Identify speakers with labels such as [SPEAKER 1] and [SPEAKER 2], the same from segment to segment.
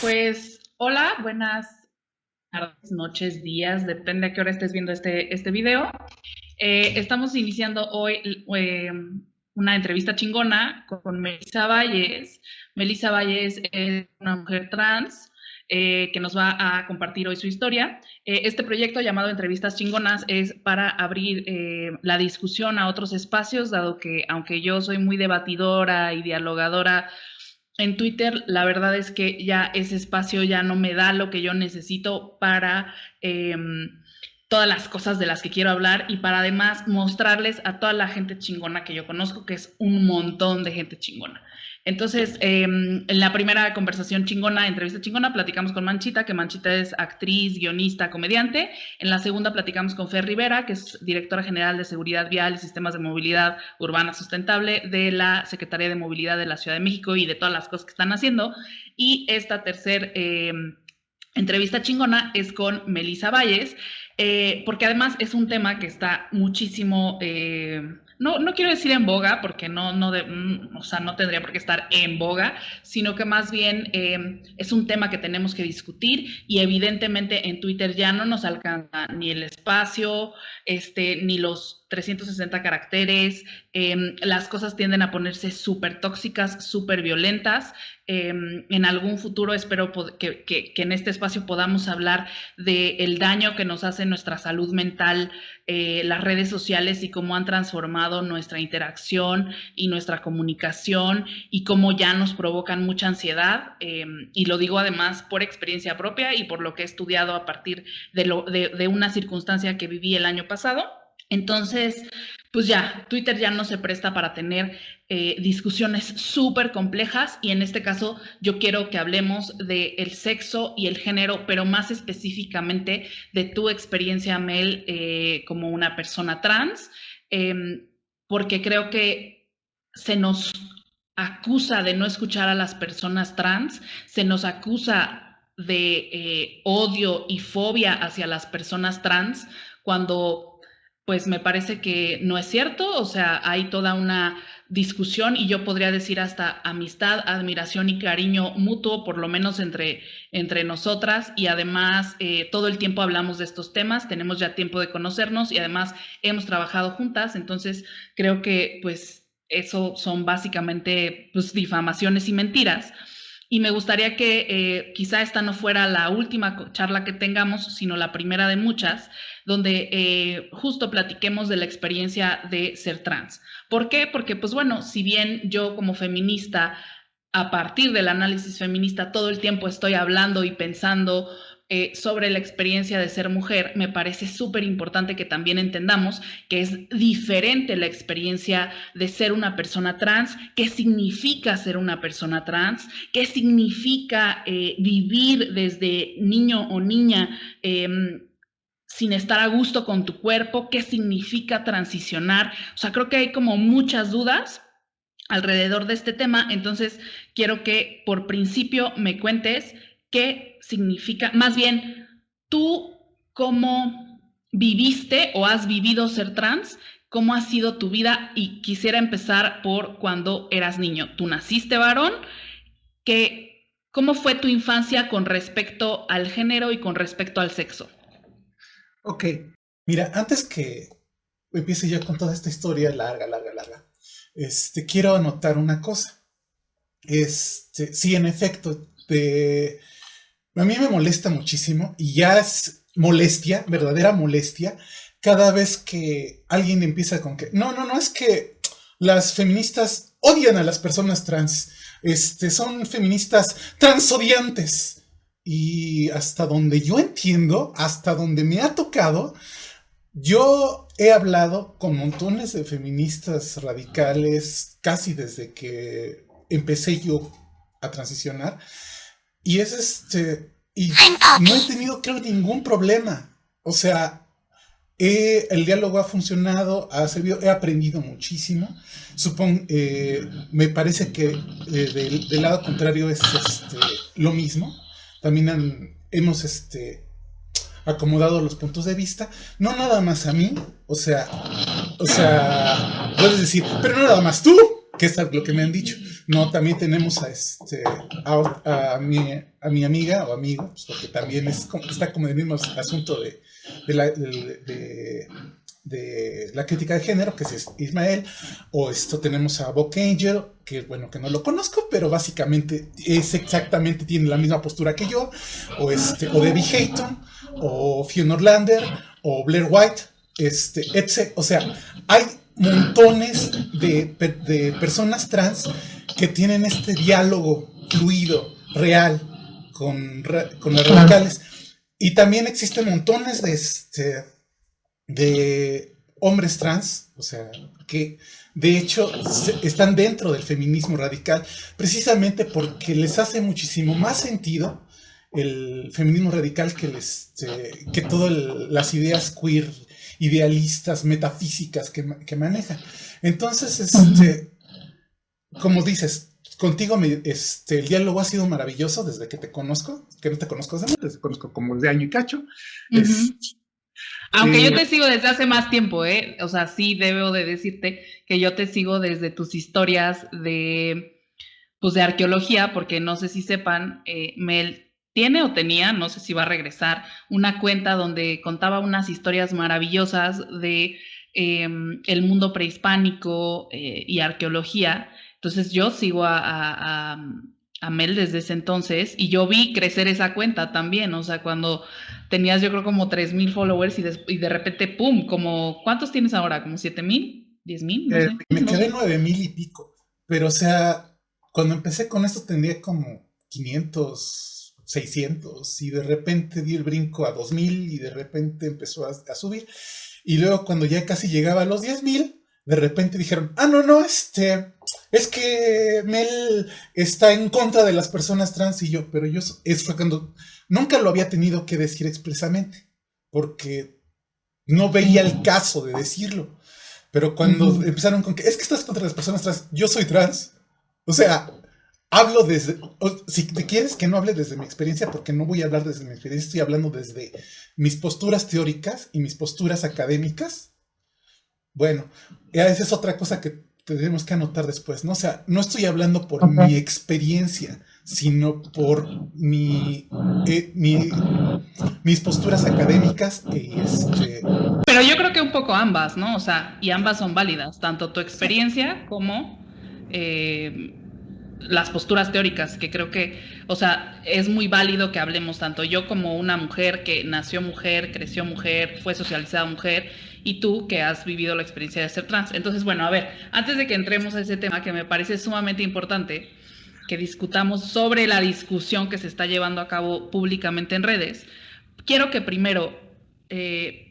[SPEAKER 1] Pues hola, buenas tardes, noches, días, depende a qué hora estés viendo este video. Estamos iniciando hoy una entrevista chingona con Melissa Valles. Melissa Valles es una mujer trans que nos va a compartir hoy su historia. Este proyecto llamado Entrevistas Chingonas es para abrir la discusión a otros espacios, dado que aunque yo soy muy debatidora y dialogadora en Twitter, la verdad es que ya ese espacio ya no me da lo que yo necesito para todas las cosas de las que quiero hablar y para además mostrarles a toda la gente chingona que yo conozco, que es un montón de gente chingona. Entonces, en la primera conversación chingona, entrevista chingona, platicamos con Manchita, que Manchita es actriz, guionista, comediante. En la segunda platicamos con Fer Rivera, que es directora general de Seguridad Vial y Sistemas de Movilidad Urbana Sustentable de la Secretaría de Movilidad de la Ciudad de México y de todas las cosas que están haciendo. Y esta tercera entrevista chingona es con Melissa Valles, porque además es un tema que está muchísimo, no quiero decir en boga, porque o sea, no tendría por qué estar en boga, sino que más bien es un tema que tenemos que discutir y evidentemente en Twitter ya no nos alcanza ni el espacio, ni los 360 caracteres, las cosas tienden a ponerse súper tóxicas, súper violentas. En algún futuro espero que en este espacio podamos hablar del daño que nos hace nuestra salud mental, las redes sociales y cómo han transformado nuestra interacción y nuestra comunicación y cómo ya nos provocan mucha ansiedad. Y lo digo además por experiencia propia y por lo que he estudiado a partir de una circunstancia que viví el año pasado. Entonces, pues ya, Twitter ya no se presta para tener discusiones súper complejas y en este caso yo quiero que hablemos del sexo y el género, pero más específicamente de tu experiencia, Mel, como una persona trans, eh, porque creo que se nos acusa de no escuchar a las personas trans, se nos acusa de odio y fobia hacia las personas trans, cuando pues me parece que no es cierto. O sea, hay toda una discusión y yo podría decir hasta amistad, admiración y cariño mutuo, por lo menos entre nosotras, y además todo el tiempo hablamos de estos temas, tenemos ya tiempo de conocernos y además hemos trabajado juntas. Entonces creo que pues eso son básicamente pues difamaciones y mentiras. Y me gustaría que quizá esta no fuera la última charla que tengamos, sino la primera de muchas, donde justo platiquemos de la experiencia de ser trans. ¿Por qué? Porque, pues bueno, si bien yo como feminista, a partir del análisis feminista, todo el tiempo estoy hablando y pensando sobre la experiencia de ser mujer, me parece súper importante que también entendamos que es diferente la experiencia de ser una persona trans, qué significa ser una persona trans, qué significa vivir desde niño o niña sin estar a gusto con tu cuerpo, qué significa transicionar. O sea, creo que hay como muchas dudas alrededor de este tema. Entonces quiero que por principio me cuentes qué significa, más bien, tú cómo viviste o has vivido ser trans, cómo ha sido tu vida. Y quisiera empezar por cuando eras niño. ¿Tú naciste varón? ¿Cómo fue tu infancia con respecto al género y con respecto al sexo?
[SPEAKER 2] Ok, mira, antes que empiece ya con toda esta historia larga, quiero anotar una cosa. Sí, en efecto, a mí me molesta muchísimo y ya es molestia, verdadera molestia, cada vez que alguien empieza con que, no, es que las feministas odian a las personas trans, son feministas transodiantes. Y hasta donde yo entiendo, hasta donde me ha tocado, yo he hablado con montones de feministas radicales casi desde que empecé yo a transicionar y y no he tenido creo ningún problema. O sea, el diálogo ha funcionado, ha servido, he aprendido muchísimo. Me parece que del lado contrario es lo mismo. También hemos acomodado los puntos de vista, no nada más a mí, o sea, puedes decir, pero no nada más tú, que es lo que me han dicho, No, también tenemos a mi amiga o amigo, pues, porque también está como en el mismo asunto de la crítica de género, que es Ismael. O tenemos a Bob Angel, que bueno, que no lo conozco, pero básicamente tiene la misma postura que yo. O Debbie Hayton, o Fiona Orlander, o Blair White, etc. O sea, hay montones de personas trans que tienen este diálogo fluido, real, con las radicales. Y también existen montones de hombres trans, o sea, que de hecho están dentro del feminismo radical, precisamente porque les hace muchísimo más sentido el feminismo radical que todas las ideas queer, idealistas, metafísicas que manejan. Entonces, como dices, contigo el diálogo ha sido maravilloso desde que te conozco, que no te conozco desde te conozco como de año y cacho.
[SPEAKER 1] Aunque yo te sigo desde hace más tiempo, ¿eh? O sea, sí debo de decirte que yo te sigo desde tus historias pues de arqueología, porque no sé si sepan, Mel tiene o tenía, no sé si va a regresar, una cuenta donde contaba unas historias maravillosas de el mundo prehispánico y arqueología. Entonces yo sigo a Mel desde ese entonces y yo vi crecer esa cuenta también, o sea, cuando tenías yo creo como 3,000 followers y de repente, ¡pum! Como, ¿cuántos tienes ahora? ¿Como 7,000? ¿10,000? No sé.
[SPEAKER 2] Me
[SPEAKER 1] no
[SPEAKER 2] quedé
[SPEAKER 1] sé.
[SPEAKER 2] 9,000 y pico, pero o sea, cuando empecé con esto tendría como 500, 600 y de repente di el brinco a 2,000 y de repente empezó a subir. Y luego cuando ya casi llegaba a los 10,000, de repente dijeron, no, es que Mel está en contra de las personas trans. Y yo, pero fue cuando nunca lo había tenido que decir expresamente, porque no veía el caso de decirlo. Pero cuando empezaron con que es que estás contra las personas trans, yo soy trans. O sea, hablo si te quieres que no hable desde mi experiencia, porque no voy a hablar desde mi experiencia, estoy hablando desde mis posturas teóricas y mis posturas académicas. Bueno, esa es otra cosa que tendremos que anotar después, ¿no? O sea, no estoy hablando por mi experiencia, sino por mis posturas académicas.
[SPEAKER 1] Pero yo creo que un poco ambas, ¿no? O sea, y ambas son válidas, tanto tu experiencia como las posturas teóricas, que creo que, o sea, es muy válido que hablemos tanto yo como una mujer que nació mujer, creció mujer, fue socializada mujer, y tú que has vivido la experiencia de ser trans. Entonces, bueno, a ver, antes de que entremos a ese tema que me parece sumamente importante, que discutamos sobre la discusión que se está llevando a cabo públicamente en redes, quiero que primero,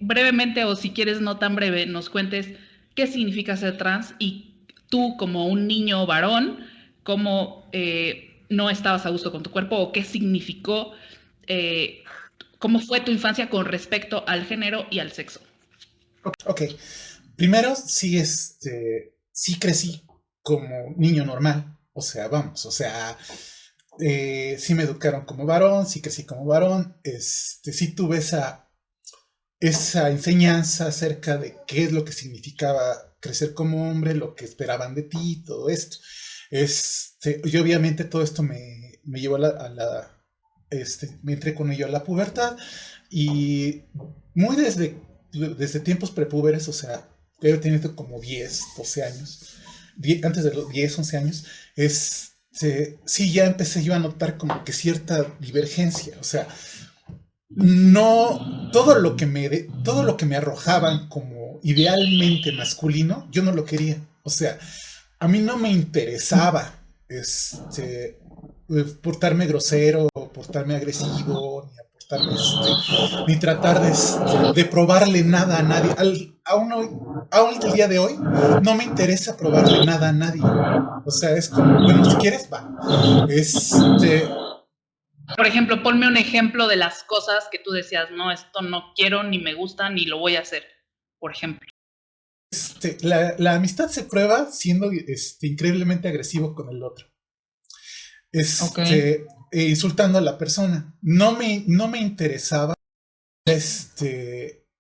[SPEAKER 1] brevemente, o si quieres no tan breve, nos cuentes qué significa ser trans y tú como un niño varón, cómo no estabas a gusto con tu cuerpo o qué significó, cómo fue tu infancia con respecto al género y al sexo.
[SPEAKER 2] Ok, primero sí crecí como niño normal, o sea, vamos, o sea, sí me educaron como varón, sí crecí como varón, sí tuve esa enseñanza acerca de qué es lo que significaba crecer como hombre, lo que esperaban de ti, todo esto. Y obviamente todo esto me llevó me entré con ello a la pubertad y muy desde tiempos prepúberes, o sea, yo tenía como 10, 12 años, antes de los 10, 11 años, sí ya empecé yo a notar como que cierta divergencia, o sea, no, todo lo que me arrojaban como idealmente masculino, yo no lo quería, o sea, a mí no me interesaba portarme grosero, portarme agresivo, ni tratar de probarle nada a nadie. Aún el día de hoy, no me interesa probarle nada a nadie. O sea, es como, bueno, si quieres, va.
[SPEAKER 1] Por ejemplo, ponme un ejemplo de las cosas que tú decías, no, esto no quiero, ni me gusta, ni lo voy a hacer, por ejemplo.
[SPEAKER 2] La amistad se prueba siendo increíblemente agresivo con el otro.
[SPEAKER 1] Okay.
[SPEAKER 2] Insultando a la persona. No me interesaba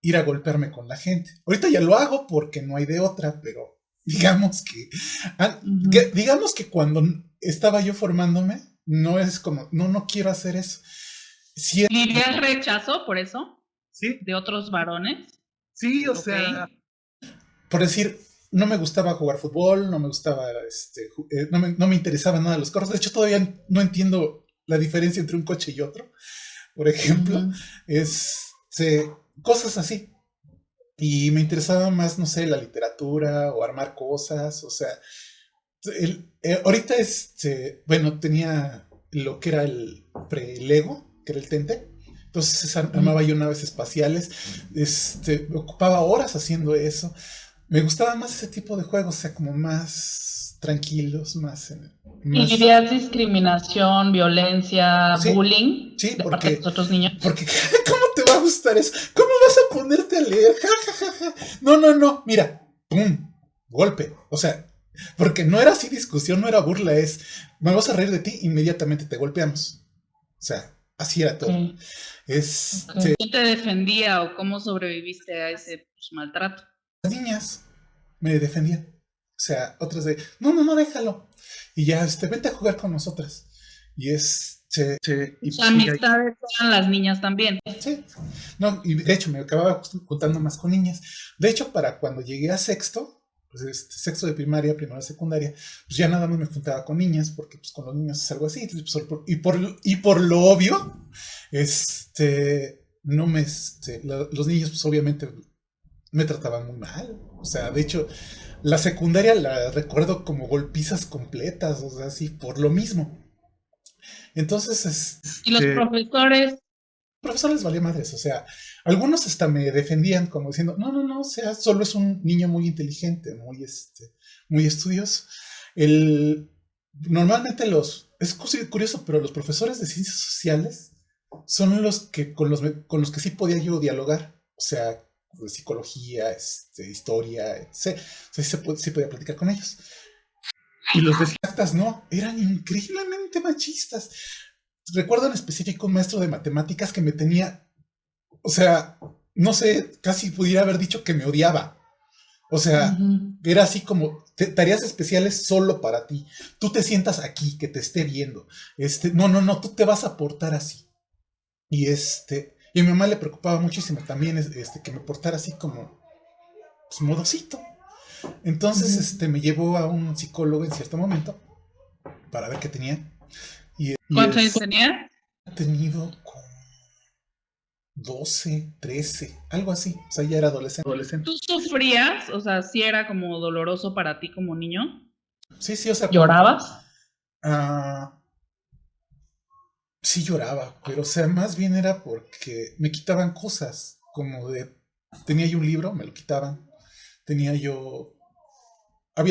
[SPEAKER 2] ir a golpearme con la gente. Ahorita ya lo hago porque no hay de otra, pero Digamos digamos que cuando estaba yo formándome, no es como, no quiero hacer eso.
[SPEAKER 1] Sí, ¿vivías rechazo por eso?
[SPEAKER 2] Sí.
[SPEAKER 1] ¿De otros varones?
[SPEAKER 2] Sí, o sea, por decir, no me gustaba jugar fútbol, no me gustaba, no me interesaba nada los carros. De hecho, todavía no entiendo la diferencia entre un coche y otro. Por ejemplo, cosas así. Y me interesaba más, no sé, la literatura o armar cosas. O sea, ahorita bueno, tenía lo que era el pre-Lego, que era el Tente. Entonces armaba yo naves espaciales. Me ocupaba horas haciendo eso. Me gustaba más ese tipo de juegos, o sea, como más tranquilos, más...
[SPEAKER 1] ¿Y vivías discriminación, violencia, bullying
[SPEAKER 2] de
[SPEAKER 1] parte de los otros niños?
[SPEAKER 2] Porque, ¿cómo te va a gustar eso? ¿Cómo vas a ponerte a leer? Ja, ja, ja, ja. No, mira, pum, golpe. O sea, porque no era así discusión, no era burla, me vas a reír de ti, inmediatamente te golpeamos. O sea, así era todo.
[SPEAKER 1] ¿Quién te defendía o cómo sobreviviste a ese maltrato?
[SPEAKER 2] Las niñas me defendían. O sea, otras de, no, déjalo. Y ya, vete a jugar con nosotras. Y
[SPEAKER 1] amistades eran las niñas también.
[SPEAKER 2] Sí. No, y de hecho me acababa juntando más con niñas. De hecho, para cuando llegué a sexto, pues sexto de primaria, primero de secundaria, pues ya nada más me juntaba con niñas, porque pues con los niños es algo así. Y por lo obvio, no me, los niños pues obviamente me trataban muy mal. O sea, de hecho, la secundaria la recuerdo como golpizas completas, o sea, sí, por lo mismo. Entonces,
[SPEAKER 1] ¿y los profesores?
[SPEAKER 2] Profesores valía madres, o sea, algunos hasta me defendían como diciendo, no, o sea, solo es un niño muy inteligente, muy estudioso. Normalmente es curioso, pero los profesores de ciencias sociales son los que con los que sí podía yo dialogar, o sea, de psicología, historia, etc. O sea, sí podía platicar con ellos. Y los de exactas no, eran increíblemente machistas. Recuerdo en específico un maestro de matemáticas que me tenía, o sea, no sé, casi pudiera haber dicho que me odiaba. O sea, era así como tareas especiales solo para ti. Tú te sientas aquí, que te esté viendo. No, tú te vas a portar así. Y y a mi mamá le preocupaba muchísimo también que me portara así como pues, modosito. Entonces, me llevó a un psicólogo en cierto momento para ver qué tenía.
[SPEAKER 1] ¿Cuántos años tenía?
[SPEAKER 2] He tenido como 12, 13, algo así. O sea, ya era adolescente.
[SPEAKER 1] ¿Tú sufrías? O sea, ¿sí era como doloroso para ti como niño?
[SPEAKER 2] Sí, o sea.
[SPEAKER 1] ¿Llorabas?
[SPEAKER 2] Sí lloraba, pero o sea, más bien era porque me quitaban cosas, como tenía yo un libro, me lo quitaban. Había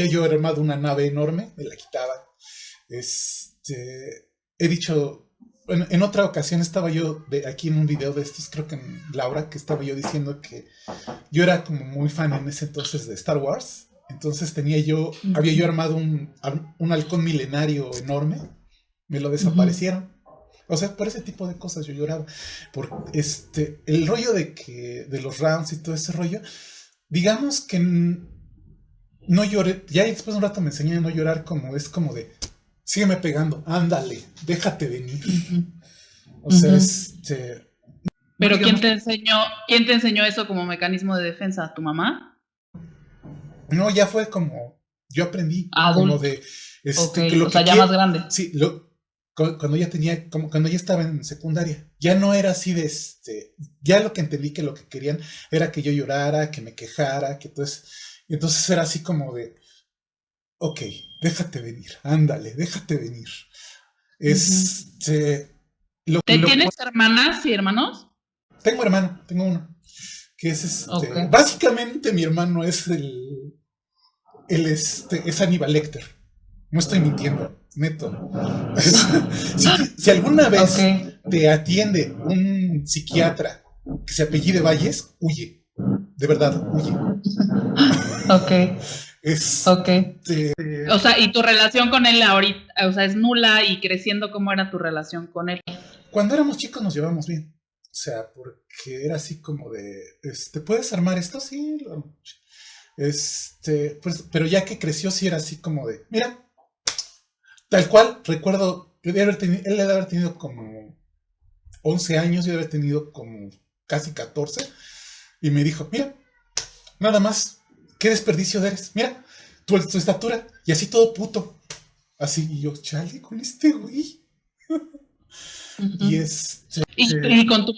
[SPEAKER 2] yo armado una nave enorme, me la quitaban. He dicho, bueno, en otra ocasión estaba yo aquí en un video de estos, creo que en Laura, que estaba yo diciendo que yo era como muy fan en ese entonces de Star Wars. Entonces había yo armado un halcón milenario enorme, me lo desaparecieron. O sea, por ese tipo de cosas yo lloraba. Por el rollo de los rounds y todo ese rollo, digamos que no lloré. Ya después de un rato me enseñé a no llorar es como de, sígueme pegando, ándale, déjate venir. O sea,
[SPEAKER 1] ¿Pero quién te enseñó eso como mecanismo de defensa? ¿Tu mamá?
[SPEAKER 2] No, ya fue como, yo aprendí.
[SPEAKER 1] Adulto.
[SPEAKER 2] Como de,
[SPEAKER 1] que o sea, ya más grande.
[SPEAKER 2] Sí, cuando ya estaba en secundaria, ya no era así de ya lo que entendí que lo que querían era que yo llorara, que me quejara, que entonces era así como de, ok, déjate venir, ándale, déjate venir.
[SPEAKER 1] ¿Tienes hermanas y hermanos?
[SPEAKER 2] Tengo uno, que es básicamente mi hermano es es Aníbal Lecter. No estoy mintiendo, neto. si alguna vez te atiende un psiquiatra que se apellide Valles, huye. De verdad, huye.
[SPEAKER 1] O sea, ¿y tu relación con él ahorita, o sea, es nula y creciendo, cómo era tu relación con él?
[SPEAKER 2] Cuando éramos chicos nos llevábamos bien. O sea, porque era así como de, ¿puedes armar esto? Sí. Pues, pero ya que creció, sí era así como de, mira, tal cual, recuerdo, él debe haber tenido como 11 años, yo debe haber tenido como casi 14, y me dijo, mira, nada más, qué desperdicio eres, mira, tu estatura, y así todo puto, así, y yo, chale, con este güey. Y
[SPEAKER 1] Uh-huh. ¿Y con tu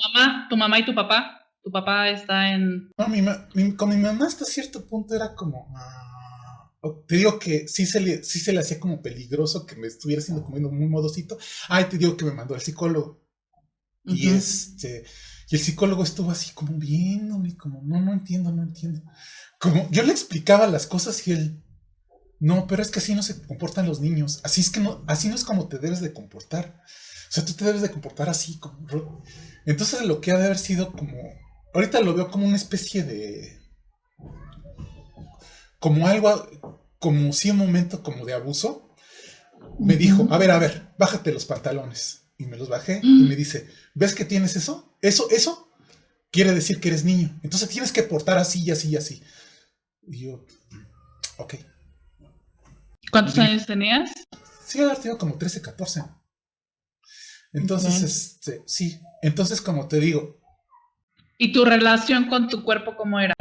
[SPEAKER 1] mamá y tu papá está en...
[SPEAKER 2] No, con mi mamá hasta cierto punto era como... te digo que sí se le hacía como peligroso que me estuviera haciendo comiendo muy modosito. Ay, te digo que me mandó al psicólogo. Y
[SPEAKER 1] Uh-huh.
[SPEAKER 2] y el psicólogo estuvo así como viéndome, como, no entiendo, no entiendo. Como yo le explicaba las cosas y él, no, pero es que así no se comportan los niños. Así es que no, así no es como te debes de comportar. O sea, tú te debes de comportar así, como... Entonces lo que ha de haber sido como... Ahorita lo veo como una especie de... Como algo... Como si un momento como de abuso. Me dijo, a ver, bájate los pantalones. Y me los bajé y me dice, ¿ves que tienes eso? Eso quiere decir que eres niño. Entonces tienes que portar así y así y así. Y yo, ok.
[SPEAKER 1] ¿Cuántos años tenías?
[SPEAKER 2] Sí, haber tenido como 13, 14. Entonces,
[SPEAKER 1] Okay.
[SPEAKER 2] sí. Entonces, como te digo.
[SPEAKER 1] ¿Y tu relación con tu cuerpo cómo era?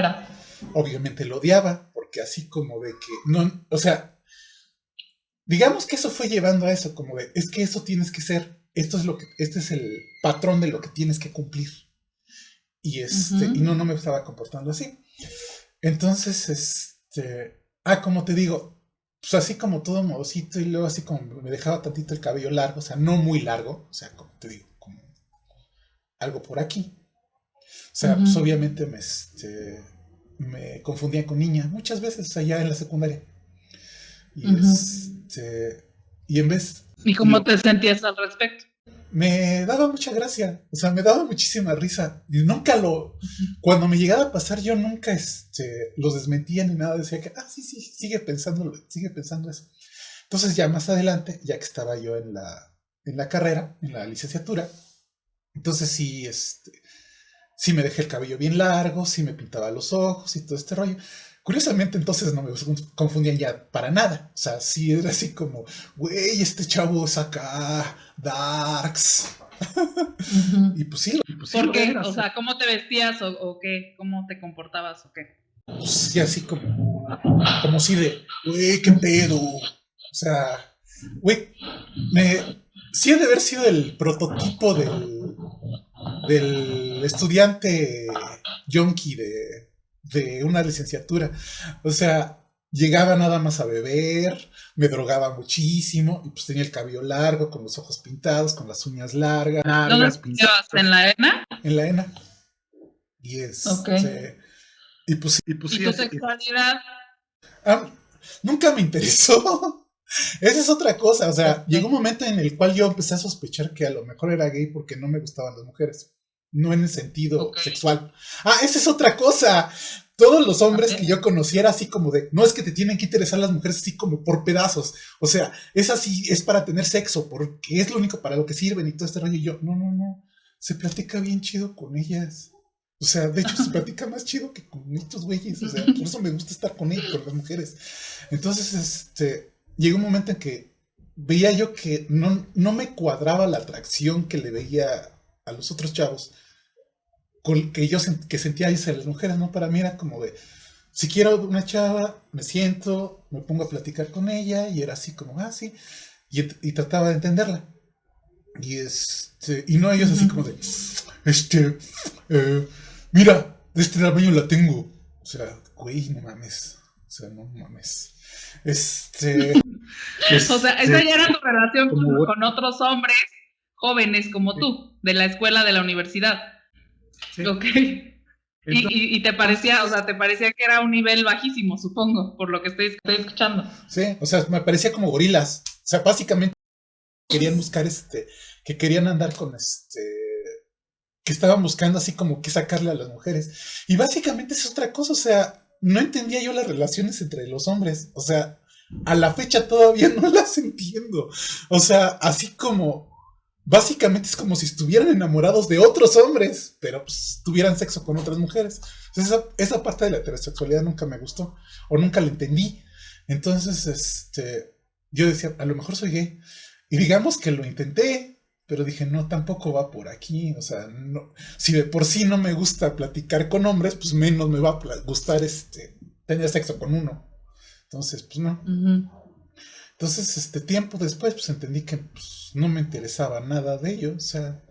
[SPEAKER 2] Obviamente lo odiaba, porque así como de que, no, o sea, digamos que eso fue llevando a eso, como de, es que eso tienes que ser, este es el patrón de lo que tienes que cumplir. Y y no me estaba comportando así. Entonces, como te digo, pues así como todo modosito y luego así como me dejaba tantito el cabello largo, o sea, no muy largo, o sea, como te digo, como algo por aquí. O sea, pues obviamente me confundía con niña muchas veces allá en la secundaria. Y y en vez...
[SPEAKER 1] ¿Y cómo te sentías al respecto?
[SPEAKER 2] Me daba mucha gracia, o sea, me daba muchísima risa. Y nunca cuando me llegaba a pasar, yo nunca los desmentía ni nada, decía que, sí, sigue pensando eso. Entonces ya más adelante, ya que estaba yo en la carrera, en la licenciatura, entonces sí me dejé el cabello bien largo, sí me pintaba los ojos y todo este rollo. Curiosamente, entonces no me confundían ya para nada. O sea, sí era así como, güey, este chavo es acá, darks. Y pues sí,
[SPEAKER 1] ¿Por qué? O sea, ¿cómo te vestías o qué? ¿Cómo te comportabas o qué?
[SPEAKER 2] Pues sí, así como si de, güey, qué pedo. O sea, güey, sí ha de haber sido el prototipo del estudiante yonki de una licenciatura. O sea, llegaba nada más a beber, me drogaba muchísimo, y pues tenía el cabello largo, con los ojos pintados, con las uñas largas.
[SPEAKER 1] ¿Dónde estudiabas? ¿En la ENA?
[SPEAKER 2] En la ENA. Y
[SPEAKER 1] Okay.
[SPEAKER 2] y pues
[SPEAKER 1] ¿Y tu sexualidad?
[SPEAKER 2] nunca me interesó. Esa es otra cosa, o sea, llegó un momento en el cual yo empecé a sospechar que a lo mejor era gay porque no me gustaban las mujeres, no en el sentido sexual. Esa es otra cosa. Todos los hombres que yo conociera así como de, no es que te tienen que interesar las mujeres así como por pedazos, o sea, es así, es para tener sexo, porque es lo único para lo que sirven y todo este rollo. Y yo, no, se platica bien chido con ellas. O sea, de hecho se platica más chido que con estos güeyes, o sea, por eso me gusta estar con ellos, con las mujeres. Entonces, llegó un momento en que veía yo que no me cuadraba la atracción que le veía a los otros chavos que yo que sentía hacia las mujeres, ¿no? Para mí era como de, si quiero una chava, me siento, me pongo a platicar con ella, y era así como, sí, y trataba de entenderla. Y no ellos así como de, mira, de este tamaño la tengo. O sea, güey, no mames. O sea, no mames.
[SPEAKER 1] O sea, esa ya era tu relación con otros hombres jóvenes como tú, de la escuela, de la universidad. Sí. Ok. Y te parecía, o sea, te parecía que era un nivel bajísimo, supongo, por lo que estoy escuchando.
[SPEAKER 2] Sí, o sea, me parecía como gorilas. O sea, básicamente querían buscar que querían andar con que estaban buscando así como que sacarle a las mujeres. Y básicamente es otra cosa, o sea, no entendía yo las relaciones entre los hombres. O sea, a la fecha todavía no las entiendo. O sea, así como básicamente es como si estuvieran enamorados de otros hombres, pero pues tuvieran sexo con otras mujeres. Entonces esa parte de la heterosexualidad nunca me gustó, o nunca la entendí. Entonces, yo decía, a lo mejor soy gay. Y digamos que lo intenté, pero dije, no, tampoco va por aquí. O sea, no, si de por sí no me gusta platicar con hombres, pues menos me va a gustar tener sexo con uno. Entonces, pues no.
[SPEAKER 1] Ujú.
[SPEAKER 2] Entonces, tiempo después, pues entendí que pues, no me interesaba nada de ello. O sea,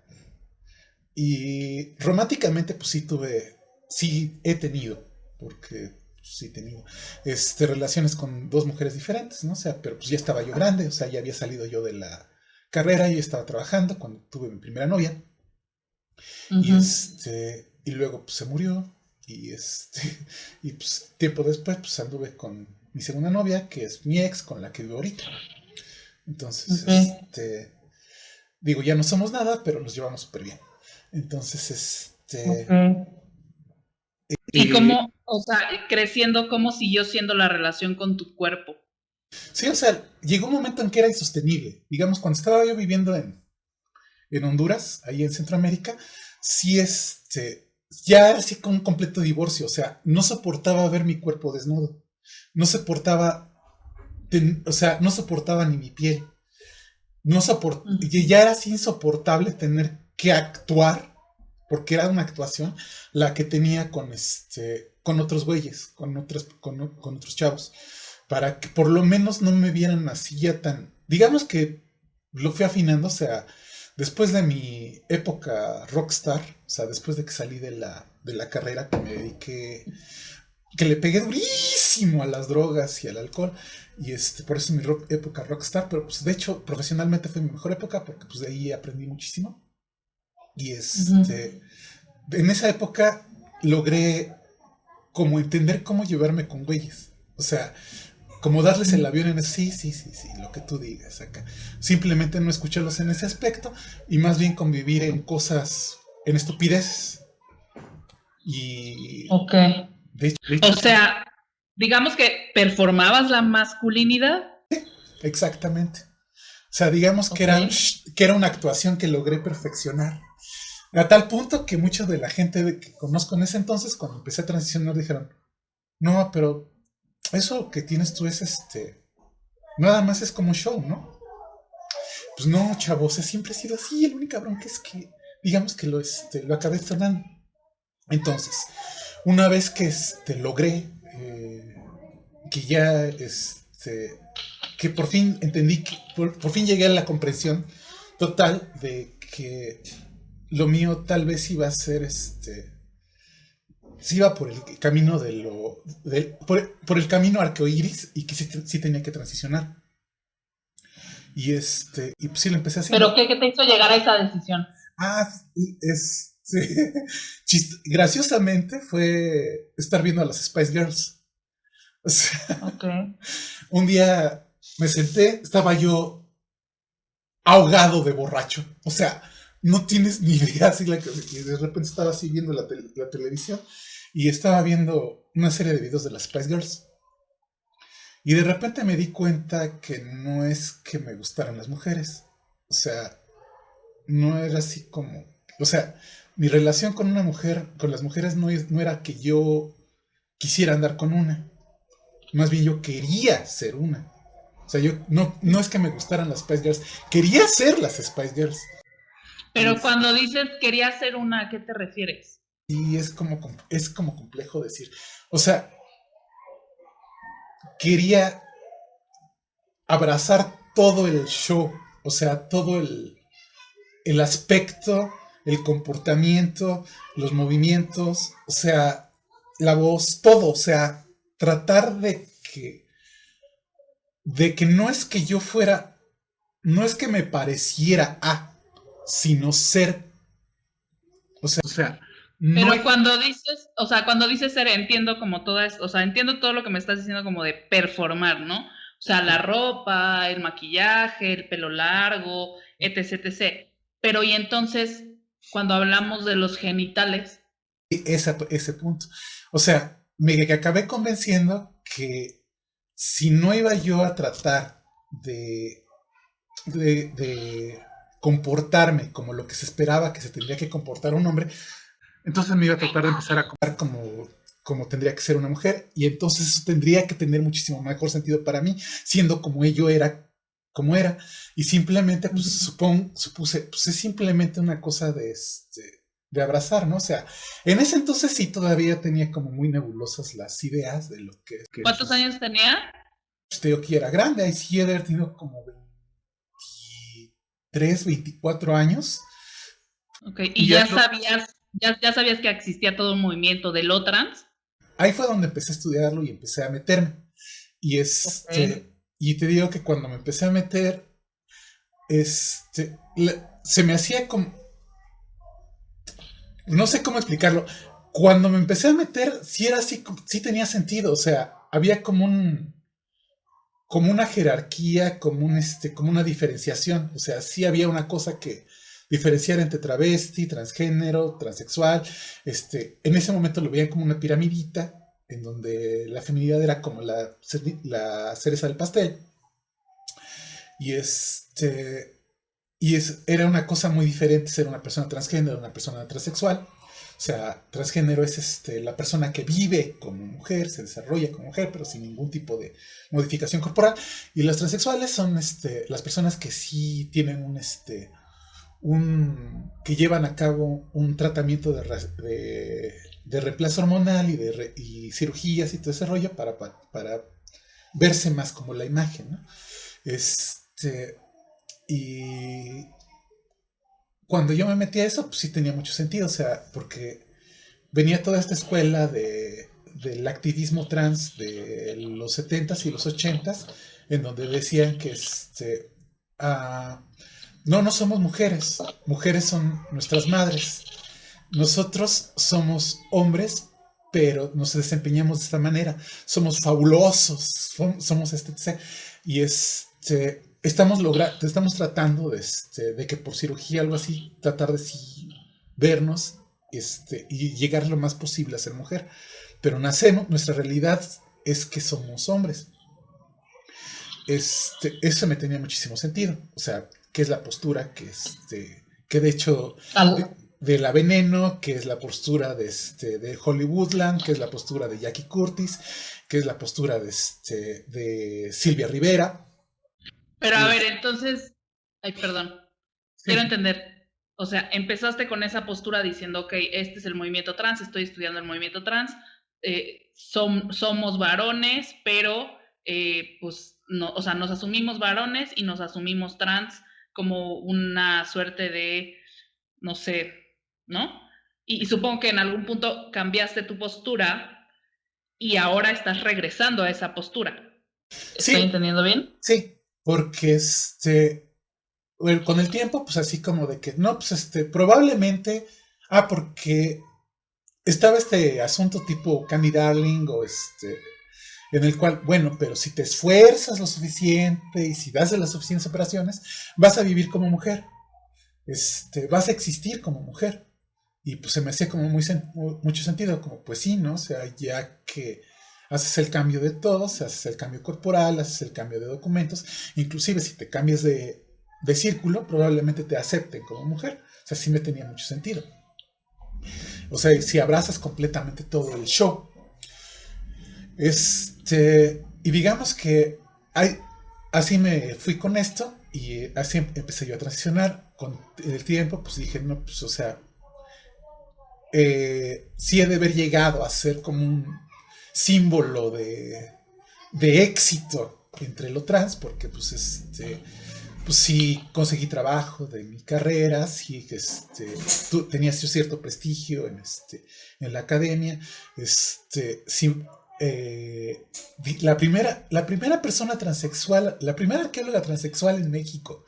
[SPEAKER 2] y románticamente, pues sí he tenido, porque pues, sí he tenido, relaciones con dos mujeres diferentes, ¿no? O sea, pero pues ya estaba yo grande, o sea, ya había salido yo de la carrera y estaba trabajando cuando tuve mi primera novia. Y
[SPEAKER 1] Ujú.
[SPEAKER 2] y luego pues se murió. Y y pues tiempo después, pues anduve con mi segunda novia, que es mi ex, con la que vivo ahorita. Entonces,
[SPEAKER 1] Ok.
[SPEAKER 2] digo, ya no somos nada, pero nos llevamos súper bien. Entonces,
[SPEAKER 1] Ok. ¿Y
[SPEAKER 2] eh,
[SPEAKER 1] cómo, o sea, creciendo, cómo siguió siendo la relación con tu cuerpo?
[SPEAKER 2] sí, o sea, llegó un momento en que era insostenible. Digamos, cuando estaba yo viviendo en Honduras, ahí en Centroamérica, sí, ya era así con un completo divorcio. O sea, no soportaba ver mi cuerpo desnudo. No soportaba, o sea, no soportaba ni mi piel. Y
[SPEAKER 1] Ujú.
[SPEAKER 2] ya era así insoportable tener que actuar, porque era una actuación, la que tenía con otros güeyes, con otros chavos, para que por lo menos no me vieran así ya tan, digamos que lo fui afinando, o sea, después de mi época rockstar, o sea, después de que salí de la carrera que me dediqué, que le pegué durísimo a las drogas y al alcohol. Y por eso es mi época rockstar, pero pues de hecho profesionalmente fue mi mejor época porque pues de ahí aprendí muchísimo. Y
[SPEAKER 1] Ujú.
[SPEAKER 2] en esa época logré como entender cómo llevarme con güeyes. O sea, como darles el avión en sí, sí, sí, sí, lo que tú digas acá. Simplemente no escucharlos en ese aspecto y más bien convivir en cosas, en estupideces. Y
[SPEAKER 1] Ok.
[SPEAKER 2] de
[SPEAKER 1] O
[SPEAKER 2] hecho,
[SPEAKER 1] sea, digamos que performabas la masculinidad.
[SPEAKER 2] exactamente. O sea, digamos que
[SPEAKER 1] Ok.
[SPEAKER 2] era una actuación que logré perfeccionar. A tal punto que mucha de la gente que conozco en ese entonces, cuando empecé a transicionar, dijeron, no, pero eso que tienes tú es nada más es como show, ¿no? Pues no, chavos, o sea, siempre he sido así. El único cabrón que es que, digamos que lo acabé externando. Entonces, una vez que logré que ya que por fin entendí que por fin llegué a la comprensión total de que lo mío tal vez iba a ser sí iba por el camino por el camino arcoíris y que sí tenía que transicionar. Y pues sí lo empecé
[SPEAKER 1] ¿Pero
[SPEAKER 2] haciendo.
[SPEAKER 1] qué te hizo llegar a esa decisión?
[SPEAKER 2] Ah, y graciosamente fue estar viendo a las Spice Girls. O sea,
[SPEAKER 1] Ok.
[SPEAKER 2] un día me senté, estaba yo ahogado de borracho. O sea, no tienes ni idea. Así y de repente estaba así viendo la televisión y estaba viendo una serie de videos de las Spice Girls. Y de repente me di cuenta que no es que me gustaran las mujeres. O sea, no era así como... O sea, mi relación con una mujer, con las mujeres no era que yo quisiera andar con una. Más bien yo quería ser una. O sea, yo no es que me gustaran las Spice Girls, quería ser las Spice Girls.
[SPEAKER 1] Pero cuando dices quería ser una, ¿a qué te refieres?
[SPEAKER 2] Y es como complejo decir. O sea, quería abrazar todo el show. O sea, todo el aspecto, el comportamiento, los movimientos, o sea, la voz, todo. O sea, tratar de que no es que yo fuera, no es que me pareciera a, sino ser. O sea, no
[SPEAKER 1] Pero
[SPEAKER 2] es.
[SPEAKER 1] cuando dices, o sea, cuando dices ser, entiendo como todas, o sea, entiendo todo lo que me estás diciendo como de performar, ¿no? O sea, la ropa, el maquillaje, el pelo largo, etc, etc. Pero y entonces, cuando hablamos de los genitales,
[SPEAKER 2] Ese punto. O sea, me acabé convenciendo que si no iba yo a tratar de comportarme como lo que se esperaba que se tendría que comportar un hombre, entonces me iba a tratar de empezar a comportar como tendría que ser una mujer, y entonces eso tendría que tener muchísimo mejor sentido para mí, siendo como ello era, como era, y simplemente, pues supuse, pues es simplemente una cosa de abrazar, ¿no? O sea, en ese entonces sí todavía tenía como muy nebulosas las ideas de lo que...
[SPEAKER 1] ¿Cuántos años tenía?
[SPEAKER 2] Pues te digo que era grande, ahí sí he de haber tenido como 23, 24 años.
[SPEAKER 1] Ok, y ya sabías, ya sabías que existía todo un movimiento de lo trans.
[SPEAKER 2] Ahí fue donde empecé a estudiarlo y empecé a meterme. Y y te digo que cuando me empecé a meter, se me hacía como, no sé cómo explicarlo. Cuando me empecé a meter, sí era así, sí tenía sentido. O sea, había como una jerarquía, como una diferenciación. O sea, sí había una cosa que diferenciar entre travesti, transgénero, transexual. En ese momento lo veían como una piramidita, en donde la feminidad era como la cereza del pastel. Y era una cosa muy diferente ser una persona transgénero, una persona transexual. O sea, transgénero es la persona que vive como mujer, se desarrolla como mujer, pero sin ningún tipo de modificación corporal. Y los transexuales son las personas que sí tienen que llevan a cabo un tratamiento de reemplazo hormonal y cirugías y todo ese rollo para verse más como la imagen, ¿no? Y cuando yo me metí a eso, pues sí tenía mucho sentido, o sea, porque venía toda esta escuela del activismo trans de los 70s y los 80s, en donde decían que no somos mujeres, mujeres son nuestras madres, nosotros somos hombres, pero nos desempeñamos de esta manera, somos fabulosos, somos y estamos tratando de que por cirugía algo así, tratar de sí vernos y llegar lo más posible a ser mujer. Pero nuestra realidad es que somos hombres. Eso me tenía muchísimo sentido. O sea, ¿qué es la postura? Que de hecho, de la Veneno, que es la postura de Hollywoodland, que es la postura de Jackie Curtis, que es la postura de Silvia Rivera.
[SPEAKER 1] Pero a ver, entonces, ay, perdón, quiero entender. O sea, empezaste con esa postura diciendo, ok, este es el movimiento trans, estoy estudiando el movimiento trans, somos varones, pero pues no, o sea, nos asumimos varones y nos asumimos trans como una suerte de, no sé, ¿no? Y supongo que en algún punto cambiaste tu postura y ahora estás regresando a esa postura. ¿Estoy entendiendo bien?
[SPEAKER 2] Sí, porque con el tiempo, pues así como de que, no, pues probablemente, porque estaba este asunto tipo Candy Darling o en el cual, bueno, pero si te esfuerzas lo suficiente y si das de las suficientes operaciones, vas a vivir como mujer, vas a existir como mujer. Y pues se me hacía como mucho sentido, como pues sí, ¿no? O sea, ya que haces el cambio de todos, haces el cambio corporal, haces el cambio de documentos, inclusive si te cambias de círculo, probablemente te acepten como mujer. O sea, sí me tenía mucho sentido. O sea, si abrazas completamente todo el show. Y digamos que así me fui con esto y así empecé yo a transicionar. Con el tiempo, pues dije, no, pues, o sea, sí he de haber llegado a ser como un símbolo de éxito entre lo trans, porque pues pues sí conseguí trabajo de mi carrera, sí tenía cierto prestigio en la academia, sí, la primera persona transexual, la primera arqueóloga transexual en México,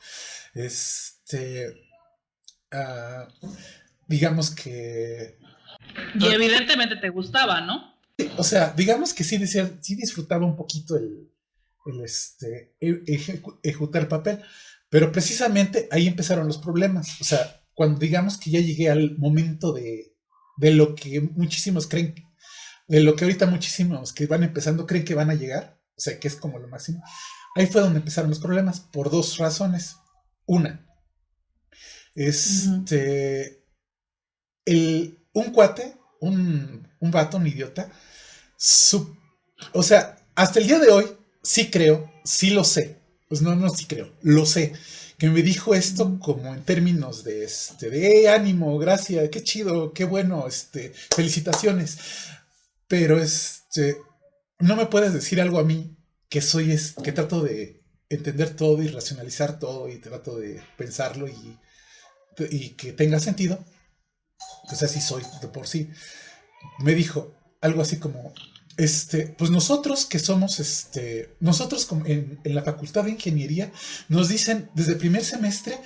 [SPEAKER 2] digamos que...
[SPEAKER 1] Y evidentemente te gustaba, ¿no?
[SPEAKER 2] O sea, digamos que sí disfrutaba un poquito ejecutar el papel, pero precisamente ahí empezaron los problemas. O sea, cuando digamos que ya llegué al momento de lo que muchísimos creen, de lo que ahorita muchísimos que van empezando creen que van a llegar, o sea, que es como lo máximo, ahí fue donde empezaron los problemas, por dos razones. Una,
[SPEAKER 1] Ujú.
[SPEAKER 2] Un cuate, un vato, un idiota, su- o sea, hasta el día de hoy, sí creo, sí lo sé, pues no, no, sí creo, lo sé, que me dijo esto
[SPEAKER 1] Ujú.
[SPEAKER 2] como en términos de ánimo, gracias, qué chido, qué bueno, felicitaciones, pero no me puedes decir algo a mí que que trato de entender todo y racionalizar todo y trato de pensarlo y que tenga sentido, pues así soy de por sí. Me dijo algo así como, pues nosotros que somos, nosotros como en la Facultad de Ingeniería nos dicen desde el primer semestre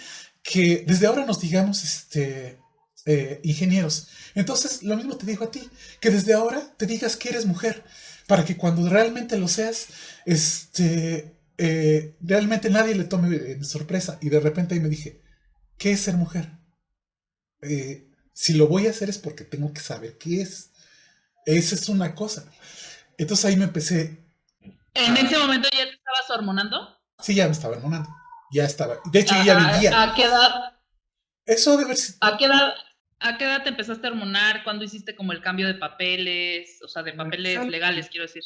[SPEAKER 2] que desde ahora nos digamos, ingenieros. Entonces, lo mismo te digo a ti, que desde ahora te digas que eres mujer, para que cuando realmente lo seas, realmente nadie le tome de sorpresa. Y de repente ahí me dije, ¿qué es ser mujer? Si lo voy a hacer es porque tengo que saber qué es. Esa es una cosa. Entonces ahí me empecé
[SPEAKER 1] ¿En
[SPEAKER 2] a...
[SPEAKER 1] ese momento ya te estabas hormonando?
[SPEAKER 2] Sí, ya me estaba hormonando. Ya estaba. De hecho, yo ya vivía.
[SPEAKER 1] ¿A qué edad?
[SPEAKER 2] Eso debe ser...
[SPEAKER 1] ¿A qué edad? ¿A qué edad te empezaste a hormonar? ¿Cuándo hiciste como el cambio de papeles? O sea, de papeles legales, quiero decir.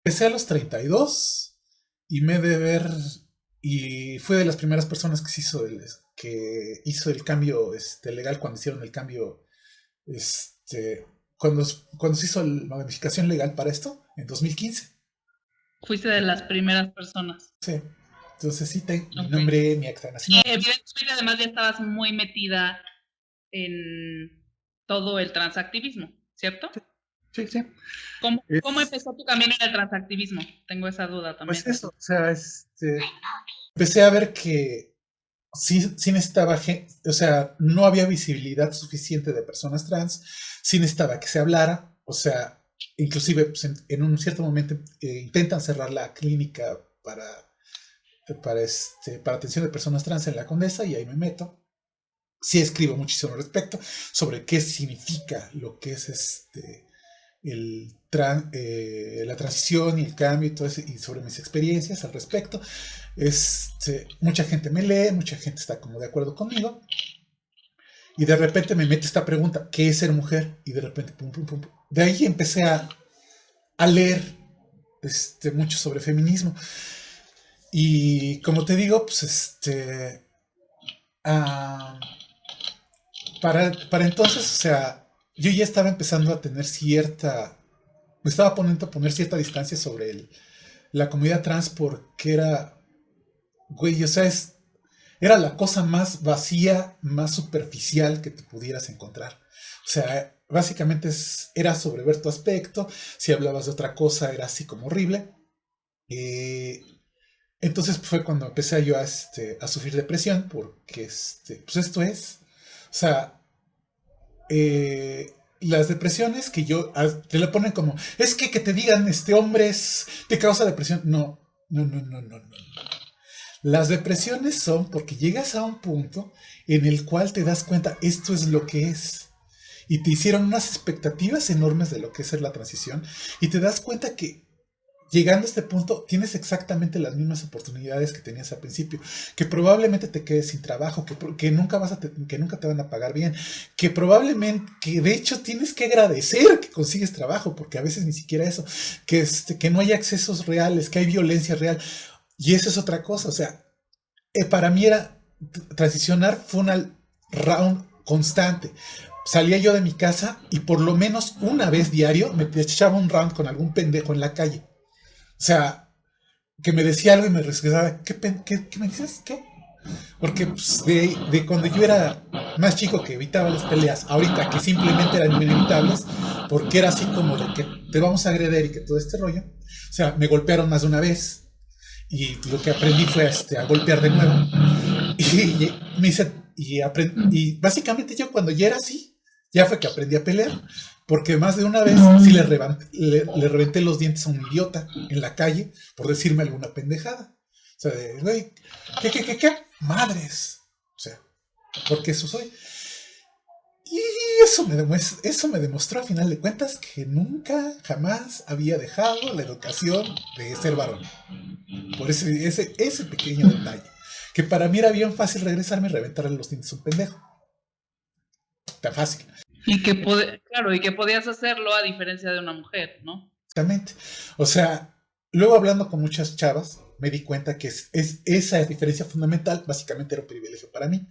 [SPEAKER 2] Empecé a los 32 y me he de ver... Y fue de las primeras personas que hizo el cambio legal cuando hicieron el cambio, cuando se hizo la modificación legal para esto, en 2015.
[SPEAKER 1] Fuiste de las primeras personas.
[SPEAKER 2] Sí. Entonces sí, mi
[SPEAKER 1] Ok.
[SPEAKER 2] nombre, mi acta de nacimiento.
[SPEAKER 1] Evidentemente, además, ya estabas muy metida en todo el transactivismo, ¿cierto?
[SPEAKER 2] Sí, sí.
[SPEAKER 1] ¿Cómo empezó tu camino en el transactivismo? Tengo esa duda
[SPEAKER 2] Pues
[SPEAKER 1] también.
[SPEAKER 2] eso, o sea, empecé a ver que sí necesitaba, o sea, no había visibilidad suficiente de personas trans, sí necesitaba que se hablara, o sea, inclusive pues, en un cierto momento intentan cerrar la clínica para atención de personas trans en la Condesa y ahí me meto. Sí escribo muchísimo al respecto sobre qué significa lo que es la transición y el cambio y todo eso, y sobre mis experiencias al respecto. Mucha gente me lee, mucha gente está como de acuerdo conmigo, y de repente me mete esta pregunta, ¿qué es ser mujer? Y de repente, pum, pum, pum, pum. De ahí empecé a leer mucho sobre feminismo. Y como te digo, pues uh, para entonces, o sea, yo ya estaba empezando a tener me estaba poniendo a poner cierta distancia sobre la comunidad trans porque güey, o sea, era la cosa más vacía, más superficial que te pudieras encontrar. O sea, básicamente era sobre ver tu aspecto, si hablabas de otra cosa era así como horrible. Entonces fue cuando empecé yo a sufrir depresión, porque pues esto es, o sea, las depresiones que te lo ponen como, es que te digan, hombres, te causa depresión. No, no, no, no, no, no. Las depresiones son porque llegas a un punto en el cual te das cuenta, esto es lo que es. Y te hicieron unas expectativas enormes de lo que es ser la transición. Y te das cuenta que llegando a este punto tienes exactamente las mismas oportunidades que tenías al principio, que probablemente te quedes sin trabajo, que nunca que nunca te van a pagar bien, que probablemente, que de hecho tienes que agradecer que consigues trabajo, porque a veces ni siquiera eso, que no hay accesos reales, que hay violencia real, y eso es otra cosa. O sea, para mí transicionar fue una round constante. Salía yo de mi casa y por lo menos una vez diario me echaba un round con algún pendejo en la calle. O sea, que me decía algo y me regresaba, ¿qué me dices? ¿Qué? Porque pues, de cuando yo era más chico que evitaba las peleas, ahorita que simplemente eran inevitables, porque era así como de que te vamos a agredir y que todo este rollo. O sea, me golpearon más de una vez y lo que aprendí fue a golpear de nuevo. Y me hice, y básicamente yo cuando ya era así, ya fue que aprendí a pelear. Porque más de una vez sí le reventé los dientes a un idiota en la calle por decirme alguna pendejada. O sea, güey, ¿qué? Madres. O sea, porque eso soy. Y eso me demostró a final de cuentas que nunca, jamás había dejado la educación de ser varón. Por ese pequeño detalle. Que para mí era bien fácil regresarme y reventarle los dientes a un pendejo. tan fácil.
[SPEAKER 1] Claro, y que podías hacerlo a diferencia de una mujer, ¿no?
[SPEAKER 2] Exactamente. O sea, luego hablando con muchas chavas, me di cuenta que esa diferencia fundamental básicamente era un privilegio para mí.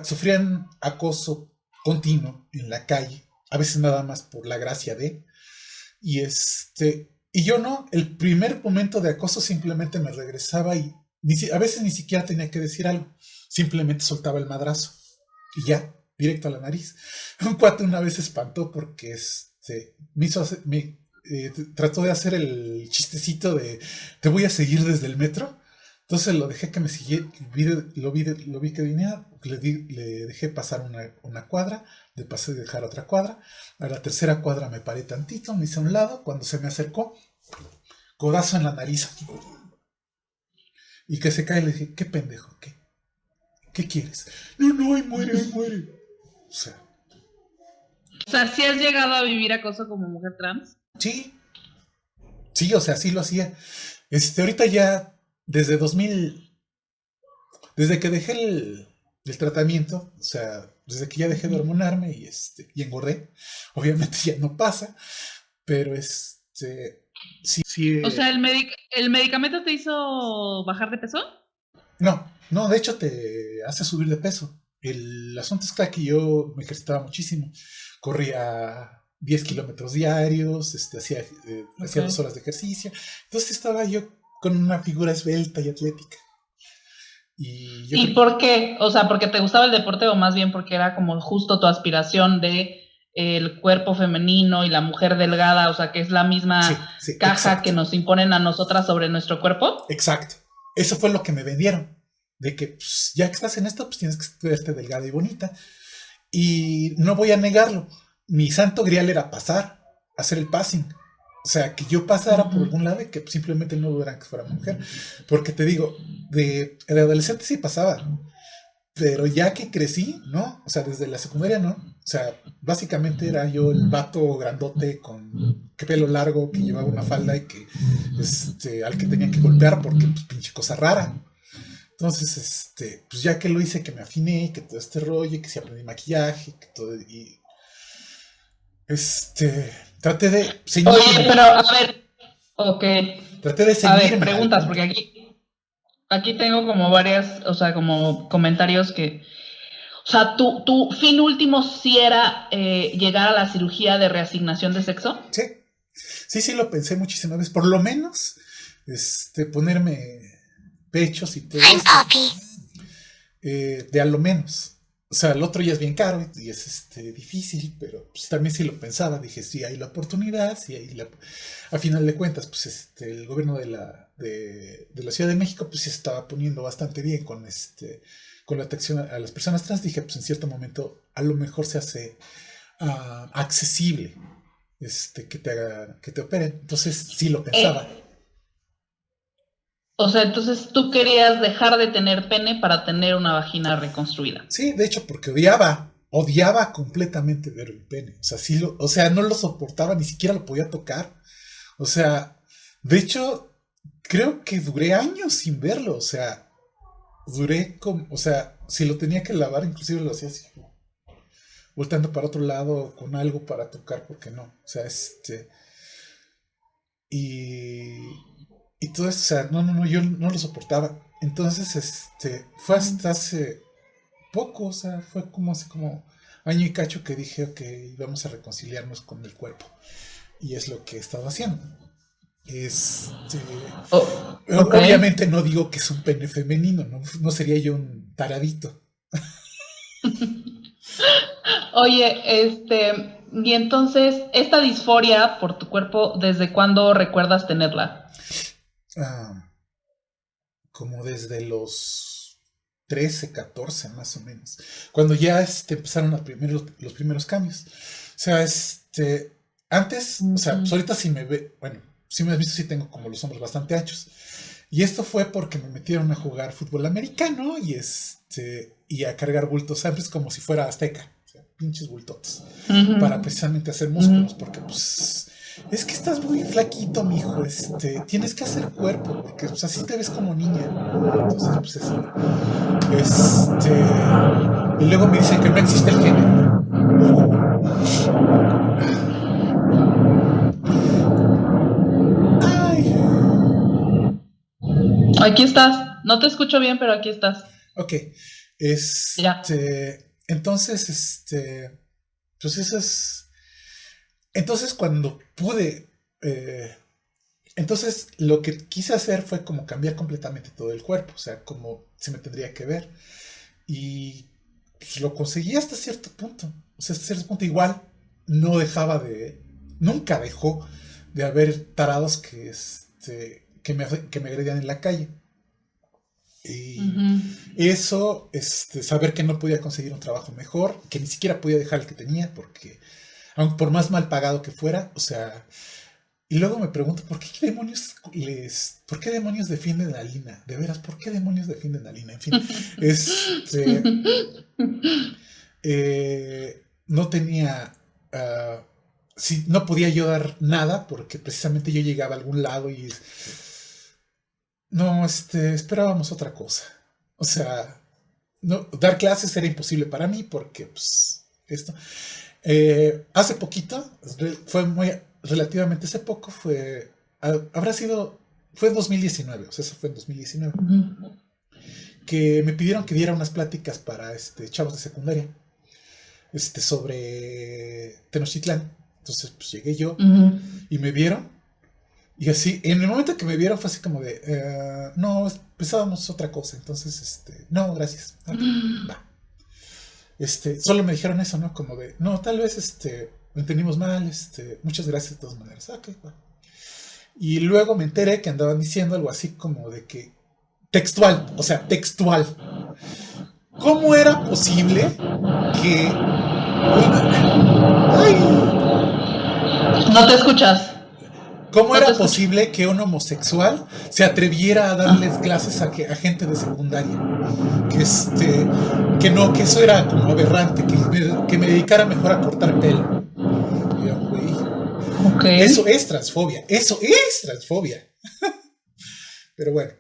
[SPEAKER 2] Sufrían acoso continuo en la calle, a veces nada más por la gracia de, y y yo no, el primer momento de acoso simplemente me regresaba y a veces ni siquiera tenía que decir algo, simplemente soltaba el madrazo y ya, directo a la nariz. Un cuate una vez se espantó porque me hizo trató de hacer el chistecito de te voy a seguir desde el metro. Entonces lo dejé que me siguiera, lo vi que venía, le dejé pasar una cuadra, le pasé de dejar otra cuadra, a la tercera cuadra me paré tantito, me hice a un lado, cuando se me acercó, codazo en la nariz, y que se cae, le dije, ¿qué pendejo? ¿Qué quieres? No, ahí muere. O sea,
[SPEAKER 1] ¿sí has llegado a vivir acoso como mujer trans?
[SPEAKER 2] Sí, o sea, sí lo hacía. Ahorita ya, desde que dejé el tratamiento, o sea, desde que ya dejé de hormonarme y engordé, obviamente ya no pasa, pero sí.
[SPEAKER 1] O sea, ¿el medicamento te hizo bajar de peso?
[SPEAKER 2] No, de hecho te hace subir de peso. El asunto es que yo me ejercitaba muchísimo. Corría 10 kilómetros diarios, hacía 2 horas de ejercicio. Entonces estaba yo con una figura esbelta y atlética.
[SPEAKER 1] ¿Y por qué? O sea, ¿porque te gustaba el deporte o más bien porque era como justo tu aspiración de el cuerpo femenino y la mujer delgada, o sea, que es la misma caja exacto. Que nos imponen a nosotras sobre nuestro cuerpo?
[SPEAKER 2] Exacto. Eso fue lo que me vendieron. De que pues, ya que estás en esto, pues tienes que verte delgada y bonita. Y no voy a negarlo. Mi santo grial era hacer el passing. O sea, que yo pasara por algún lado y que simplemente no dudaran que fuera mujer. Porque te digo, de adolescente sí pasaba. Pero ya que crecí, ¿no? O sea, desde la secundaria, ¿no? O sea, básicamente era yo el vato grandote con pelo largo que llevaba una falda y que, al que tenía que golpear porque, pues, pinche cosa rara. Entonces, pues ya que lo hice, que me afiné, que todo este rollo, que sí aprendí maquillaje, que todo, y traté de seguir.
[SPEAKER 1] Oye, pero a ver, ok.
[SPEAKER 2] Traté de seguir.
[SPEAKER 1] A ver, preguntas, porque aquí tengo como varias, o sea, como comentarios que, o sea, ¿tu fin último sí era llegar a la cirugía de reasignación de sexo?
[SPEAKER 2] Sí, lo pensé muchísimas veces, por lo menos, ponerme pechos y todo eso, de a lo menos. O sea, el otro ya es bien caro y es difícil, pero pues, también sí lo pensaba. Dije, sí hay la oportunidad, sí hay a final de cuentas, pues el gobierno de la Ciudad de México pues se estaba poniendo bastante bien con la atención a las personas trans. Dije, pues en cierto momento a lo mejor se hace accesible que te operen. Entonces sí lo pensaba.
[SPEAKER 1] O sea, entonces tú querías dejar de tener pene para tener una vagina reconstruida.
[SPEAKER 2] Sí, de hecho, porque odiaba completamente ver el pene. O sea, no lo soportaba, ni siquiera lo podía tocar. O sea, de hecho, creo que duré años sin verlo. O sea, si lo tenía que lavar, inclusive lo hacía así, volteando para otro lado con algo para tocar, porque no. O sea, y todo eso, o sea, no, yo no lo soportaba. Entonces, fue hasta hace poco, o sea, fue como hace como año y cacho que dije, ok, vamos a reconciliarnos con el cuerpo. Y es lo que he estado haciendo. Okay. Obviamente no digo que es un pene femenino, no sería yo un taradito.
[SPEAKER 1] Oye, y entonces, esta disforia por tu cuerpo, ¿desde cuándo recuerdas tenerla?
[SPEAKER 2] Como desde los 13, 14 más o menos, cuando ya empezaron los primeros cambios. O sea, antes, o sea, pues ahorita sí me ve, bueno, sí me has visto, sí tengo como los hombros bastante anchos. Y esto fue porque me metieron a jugar fútbol americano y a cargar bultos antes como si fuera azteca, o sea, pinches bultotes, para precisamente hacer músculos, porque pues es que estás muy flaquito, mijo, tienes que hacer cuerpo, porque pues así te ves como niña. Entonces, pues Y luego me dicen que no existe el género. Ay.
[SPEAKER 1] Aquí estás. No te escucho bien, pero aquí estás.
[SPEAKER 2] Ok.
[SPEAKER 1] Ya.
[SPEAKER 2] Entonces, pues eso es. Entonces, cuando pude. Entonces, lo que quise hacer fue como cambiar completamente todo el cuerpo, o sea, como se me tendría que ver. Y pues, lo conseguí hasta cierto punto. O sea, hasta cierto punto igual no dejaba de. Nunca dejó de haber tarados que me agredían en la calle. Y eso, saber que no podía conseguir un trabajo mejor, que ni siquiera podía dejar el que tenía, porque, aunque por más mal pagado que fuera, o sea, y luego me pregunto, ¿por qué demonios defienden a Lina? De veras, ¿por qué demonios defienden a Lina? En fin, no tenía, sí, no podía yo dar nada, porque precisamente yo llegaba a algún lado y no, esperábamos otra cosa. O sea, no, dar clases era imposible para mí porque, pues, esto. Hace poquito, relativamente hace poco, fue en 2019, o sea, eso fue en 2019, que me pidieron que diera unas pláticas para chavos de secundaria, sobre Tenochtitlán. Entonces, pues llegué yo y me vieron. Y así, en el momento que me vieron fue así como de, no, pensábamos otra cosa, entonces, no, gracias, okay, va. Solo me dijeron eso, ¿no? Como de, no, tal vez, lo entendimos mal, muchas gracias de todas maneras, ok, va. Y luego me enteré que andaban diciendo algo así como de que, textual, o sea, textual. ¿Cómo era posible que ¡ay!
[SPEAKER 1] No te escuchas.
[SPEAKER 2] ¿Cómo era posible que un homosexual se atreviera a darles clases a gente de secundaria? Que eso era como aberrante, que me dedicara mejor a cortar pelo. Y yo, güey, okay. Eso es transfobia. Pero bueno.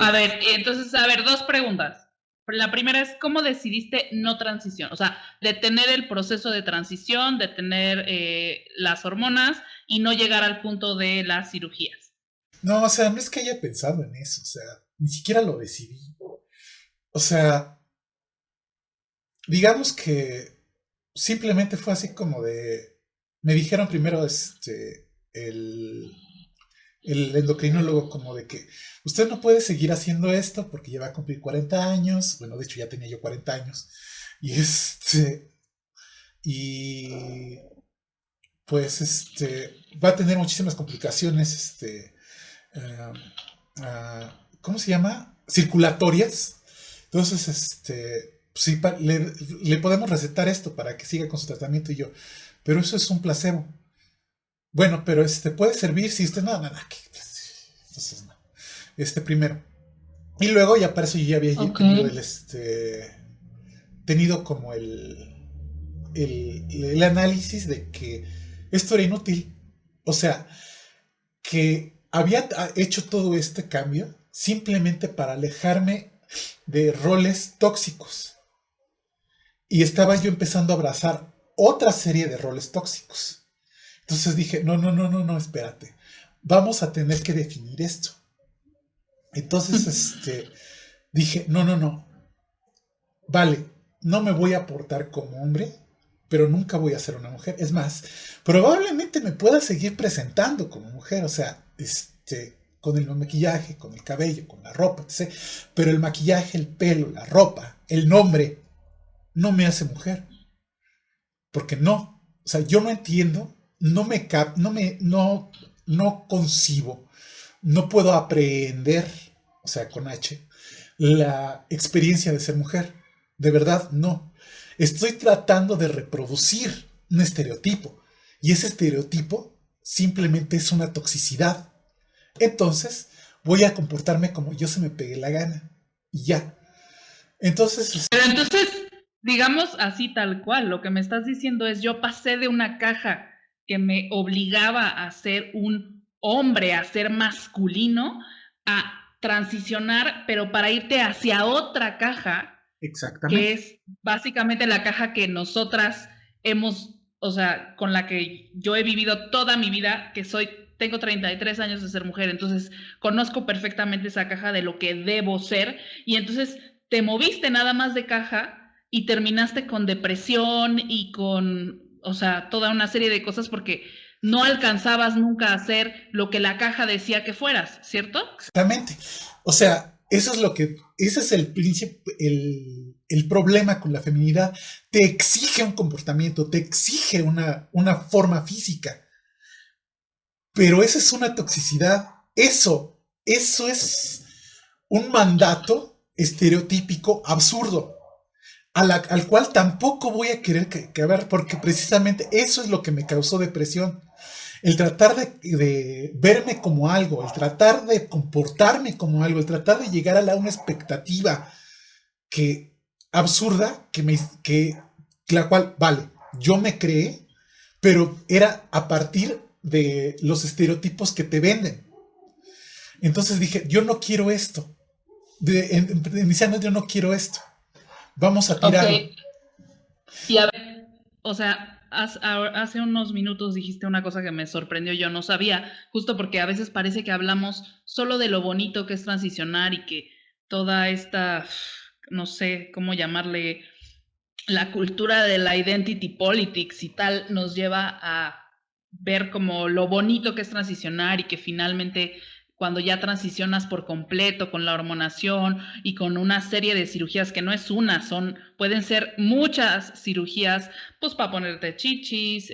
[SPEAKER 1] A ver, entonces, dos preguntas. La primera es, ¿cómo decidiste no transición? O sea, detener el proceso de transición, detener las hormonas y no llegar al punto de las cirugías.
[SPEAKER 2] No, o sea, no es que haya pensado en eso, o sea, ni siquiera lo decidí. O sea, digamos que simplemente fue así como de... Me dijeron primero el endocrinólogo como de que usted no puede seguir haciendo esto porque ya va a cumplir 40 años. Bueno, de hecho ya tenía yo 40 años. Y y pues va a tener muchísimas complicaciones, ¿cómo se llama? Circulatorias. Entonces, sí, le podemos recetar esto para que siga con su tratamiento. Y yo, pero eso es un placebo. Bueno, pero puede servir si usted no. Entonces no. Primero. Y luego ya para eso yo ya había tenido como el análisis de que esto era inútil. O sea, que había hecho todo este cambio simplemente para alejarme de roles tóxicos. Y estaba yo empezando a abrazar otra serie de roles tóxicos. Entonces dije, no, espérate. Vamos a tener que definir esto. Entonces, dije, no. Vale, no me voy a portar como hombre, pero nunca voy a ser una mujer. Es más, probablemente me pueda seguir presentando como mujer, o sea, con el maquillaje, con el cabello, con la ropa, etc. Pero el maquillaje, el pelo, la ropa, el nombre, no me hace mujer. Porque no, o sea, yo no entiendo, no concibo, no puedo aprehender, o sea, con H, la experiencia de ser mujer. De verdad, no. Estoy tratando de reproducir un estereotipo. Y ese estereotipo simplemente es una toxicidad. Entonces, voy a comportarme como yo se me pegue la gana. Y ya. Entonces...
[SPEAKER 1] Pero entonces, digamos así tal cual, lo que me estás diciendo es, yo pasé de una caja que me obligaba a ser un hombre, a ser masculino, a transicionar, pero para irte hacia otra caja
[SPEAKER 2] Exactamente.
[SPEAKER 1] que es básicamente la caja que nosotras hemos, o sea, con la que yo he vivido toda mi vida, que tengo 33 años de ser mujer, entonces conozco perfectamente esa caja de lo que debo ser, y entonces te moviste nada más de caja y terminaste con depresión y con, o sea, toda una serie de cosas porque no alcanzabas nunca a hacer lo que la caja decía que fueras, ¿cierto?
[SPEAKER 2] Exactamente. O sea, ese es el principio, el problema con la feminidad. Te exige un comportamiento, te exige una forma física, pero esa es una toxicidad. Eso es un mandato estereotípico absurdo, al cual tampoco voy a querer que ver, porque precisamente eso es lo que me causó depresión. El tratar de verme como algo, el tratar de comportarme como algo, el tratar de llegar a una expectativa que absurda, que la cual, vale, yo me creé, pero era a partir de los estereotipos que te venden. Entonces dije, yo no quiero esto. Iniciando, yo no quiero esto. Vamos a
[SPEAKER 1] Ok,
[SPEAKER 2] tirarlo.
[SPEAKER 1] y a ver, o sea, hace unos minutos dijiste una cosa que me sorprendió, yo no sabía, justo porque a veces parece que hablamos solo de lo bonito que es transicionar y que toda esta, no sé cómo llamarle, la cultura de la identity politics y tal nos lleva a ver como lo bonito que es transicionar y que finalmente cuando ya transicionas por completo con la hormonación y con una serie de cirugías que no es una, pueden ser muchas cirugías, pues para ponerte chichis,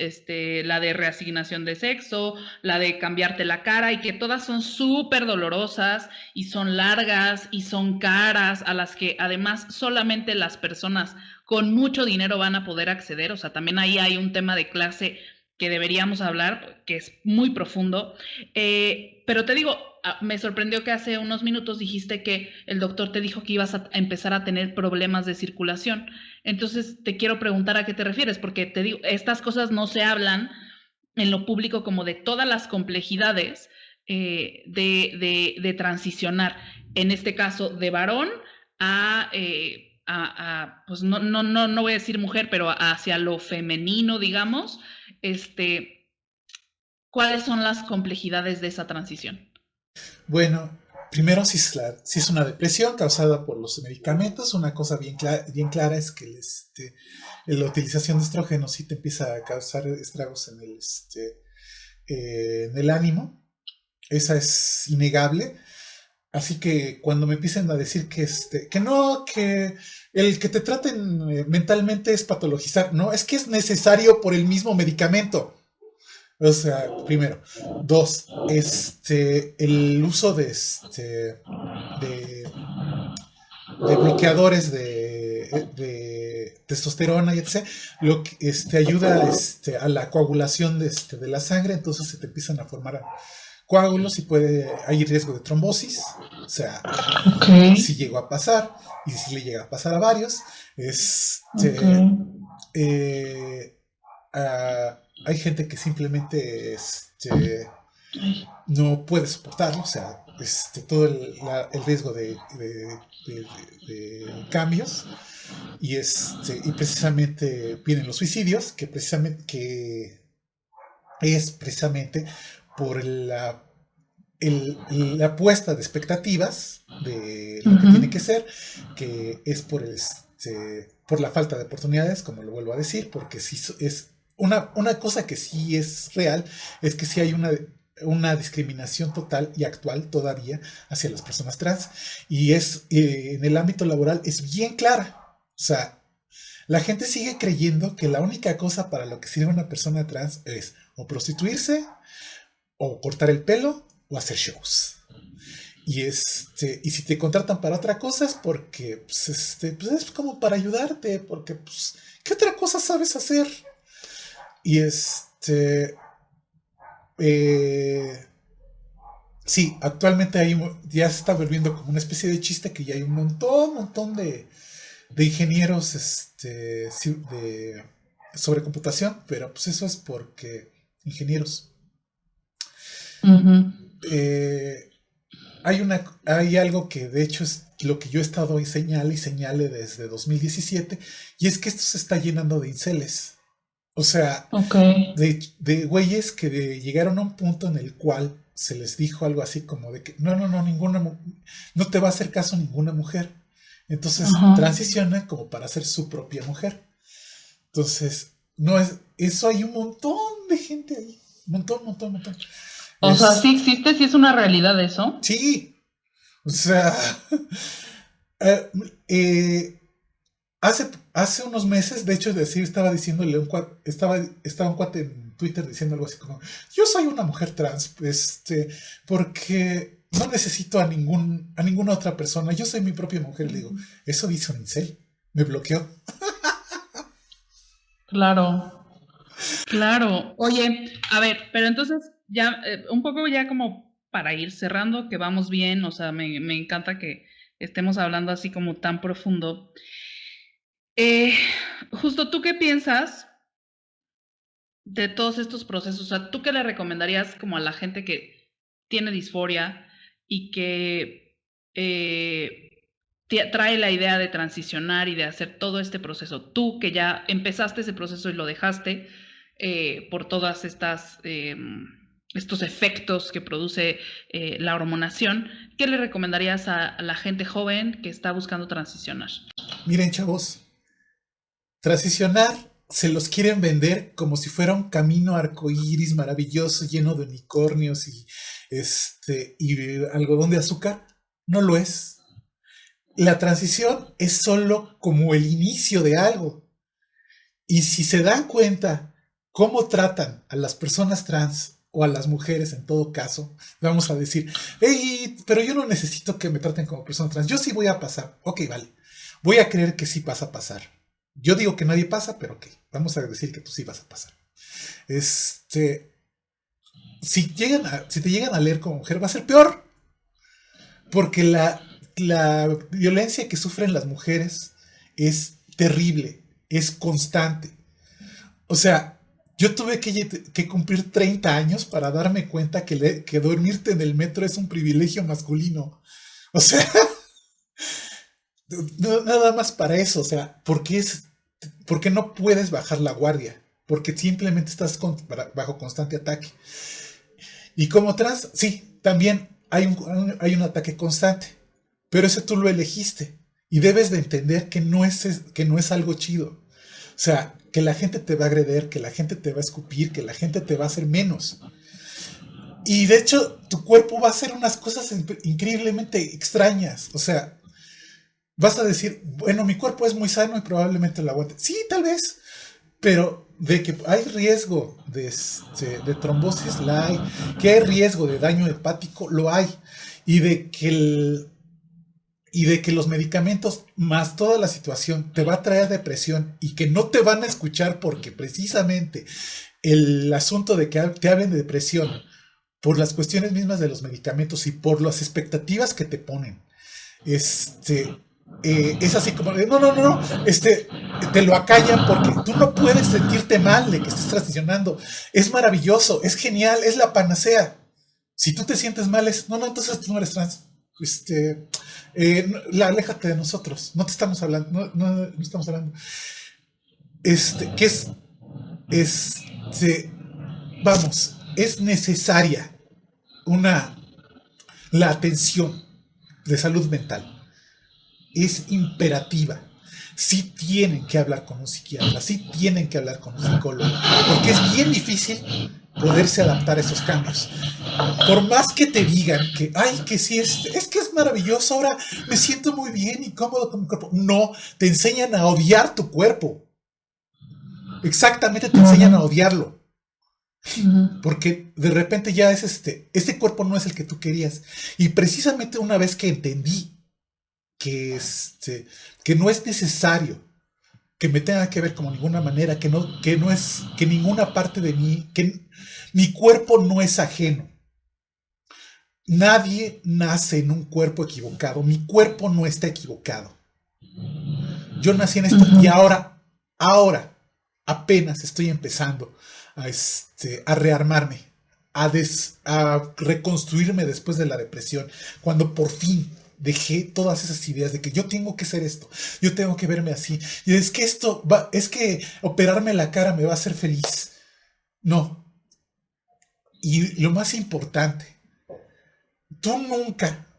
[SPEAKER 1] la de reasignación de sexo, la de cambiarte la cara y que todas son súper dolorosas y son largas y son caras a las que además solamente las personas con mucho dinero van a poder acceder, o sea, también ahí hay un tema de clase que deberíamos hablar, que es muy profundo, pero te digo, me sorprendió que hace unos minutos dijiste que el doctor te dijo que ibas a empezar a tener problemas de circulación, entonces te quiero preguntar a qué te refieres, porque te digo, estas cosas no se hablan en lo público como de todas las complejidades de transicionar, en este caso de varón pues no voy a decir mujer, pero hacia lo femenino, digamos, ¿cuáles son las complejidades de esa transición?
[SPEAKER 2] Bueno, primero, si es una depresión causada por los medicamentos, una cosa bien clara es que la utilización de estrógenos sí te empieza a causar estragos en el ánimo. Esa es innegable. Así que cuando me empiecen a decir que no, que el que te traten mentalmente es patologizar, no, es que es necesario por el mismo medicamento. O sea, primero. Dos, el uso de, de bloqueadores de testosterona y etc. Lo que ayuda a la coagulación de la sangre, entonces se te empiezan a formar coágulos y hay riesgo de trombosis. O sea,
[SPEAKER 1] Ok,
[SPEAKER 2] si llegó a pasar, y si le llega a pasar a varios,
[SPEAKER 1] ok.
[SPEAKER 2] eh, hay gente que simplemente no puede soportarlo, o sea, todo el riesgo de cambios, y precisamente vienen los suicidios, que es precisamente por la puesta de expectativas de lo que tiene que
[SPEAKER 1] Ujú.
[SPEAKER 2] ser, que es por la falta de oportunidades, como lo vuelvo a decir, porque si es una cosa que sí es real, es que sí hay una discriminación total y actual todavía hacia las personas trans, y en el ámbito laboral es bien clara. O sea, la gente sigue creyendo que la única cosa para lo que sirve una persona trans es o prostituirse, o cortar el pelo, o hacer shows. Y si te contratan para otra cosa es porque pues es como para ayudarte, porque pues, ¿qué otra cosa sabes hacer? Y eh, sí, actualmente ya se está volviendo como una especie de chiste que ya hay un montón de ingenieros sobre computación, pero pues eso es porque ingenieros.
[SPEAKER 1] Ujú.
[SPEAKER 2] Eh, hay algo que de hecho es lo que yo he estado señale y señale desde 2017, y es que esto se está llenando de inceles. O sea,
[SPEAKER 1] Ok.
[SPEAKER 2] de güeyes que llegaron a un punto en el cual se les dijo algo así como de que no, no te va a hacer caso ninguna mujer. Entonces
[SPEAKER 1] Ajá.
[SPEAKER 2] transicionan como para ser su propia mujer. Entonces, no es, eso hay un montón de gente ahí. Montón.
[SPEAKER 1] O sea,
[SPEAKER 2] Es,
[SPEAKER 1] sí existe, sí es una realidad eso.
[SPEAKER 2] sí, o sea, eh, eh, hace unos meses, de hecho, decir, estaba diciéndole estaba un cuate en Twitter diciendo algo así como, yo soy una mujer trans, porque no necesito a ninguna otra persona, yo soy mi propia mujer. Le digo, eso dice un incel, me bloqueó.
[SPEAKER 1] Claro, claro. Oye, a ver, pero entonces ya, un poco ya como para ir cerrando, que vamos bien, o sea, me encanta que estemos hablando así como tan profundo. Eh, Justo, ¿tú qué piensas de todos estos procesos? O sea, ¿tú qué le recomendarías como a la gente que tiene disforia y que trae la idea de transicionar y de hacer todo este proceso? Tú que ya empezaste ese proceso y lo dejaste por todas estas estos efectos que produce la hormonación, ¿qué le recomendarías a la gente joven que está buscando transicionar?
[SPEAKER 2] Miren, chavos, transicionar se los quieren vender como si fuera un camino arcoíris maravilloso lleno de unicornios y algodón de azúcar. No lo es. La transición es solo como el inicio de algo. Y si se dan cuenta cómo tratan a las personas trans o a las mujeres en todo caso, vamos a decir, hey, pero yo no necesito que me traten como persona trans, yo sí voy a pasar. Ok, vale, voy a creer que sí vas a pasar. Yo digo que nadie pasa, pero ok, vamos a decir que tú sí vas a pasar. Este, si te llegan a leer como mujer, va a ser peor, porque la violencia que sufren las mujeres es terrible, es constante. O sea, yo tuve que cumplir 30 años para darme cuenta que dormirte en el metro es un privilegio masculino. O sea, nada más para eso. O sea, porque no puedes bajar la guardia. Porque simplemente estás bajo constante ataque. Y como trans, sí, también hay un ataque constante. Pero ese tú lo elegiste. Y debes de entender que no es algo chido. O sea, que la gente te va a agredir, que la gente te va a escupir, que la gente te va a hacer menos. Y de hecho, tu cuerpo va a hacer unas cosas increíblemente extrañas. O sea, vas a decir, bueno, mi cuerpo es muy sano y probablemente lo aguante. Sí, tal vez, pero de que hay riesgo de trombosis, la hay. Que hay riesgo de daño hepático, lo hay. Y de que y de que los medicamentos más toda la situación te va a traer depresión y que no te van a escuchar porque precisamente el asunto de que te hablen de depresión por las cuestiones mismas de los medicamentos y por las expectativas que te ponen, es así como de, te lo acallan porque tú no puedes sentirte mal de que estés transicionando. Es maravilloso, es genial, es la panacea. Si tú te sientes mal, entonces tú no eres trans. Aléjate de nosotros, no te estamos hablando, no estamos hablando. Que este, vamos, es necesaria una, la atención de salud mental. Es imperativa. Sí tienen que hablar con un psiquiatra, sí tienen que hablar con un psicólogo, porque es bien difícil poderse adaptar a esos cambios. Por más que te digan que, ay, que sí, es que es maravilloso, ahora me siento muy bien y cómodo con mi cuerpo. No, te enseñan a odiar tu cuerpo. Exactamente, te enseñan a odiarlo. Porque de repente ya es este cuerpo no es el que tú querías. Y precisamente una vez que entendí que, que no es necesario que me tenga que ver como ninguna manera, que ninguna parte de mí, que mi cuerpo no es ajeno. Nadie nace en un cuerpo equivocado. Mi cuerpo no está equivocado. Yo nací en esto y ahora, apenas estoy empezando a rearmarme, a reconstruirme después de la depresión, cuando por fin dejé todas esas ideas de que yo tengo que ser esto, yo tengo que verme así, y es que es que operarme la cara me va a hacer feliz. No. Y lo más importante, tú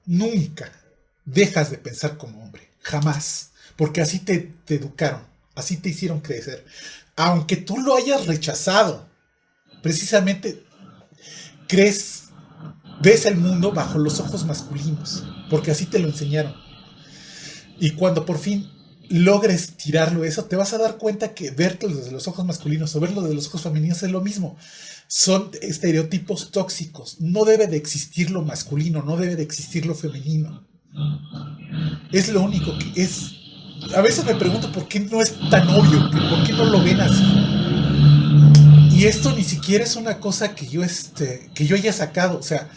[SPEAKER 2] nunca dejas de pensar como hombre, jamás, porque así te educaron, así te hicieron crecer. Aunque tú lo hayas rechazado, precisamente ves el mundo bajo los ojos masculinos, porque así te lo enseñaron. Y cuando por fin logres tirarlo eso, te vas a dar cuenta que verlo desde los ojos masculinos o verlo desde los ojos femeninos es lo mismo. Son estereotipos tóxicos. No debe de existir lo masculino, no debe de existir lo femenino. Es lo único que es. A veces me pregunto por qué no es tan obvio, por qué no lo ven así. Y esto ni siquiera es una cosa que yo haya sacado. O sea,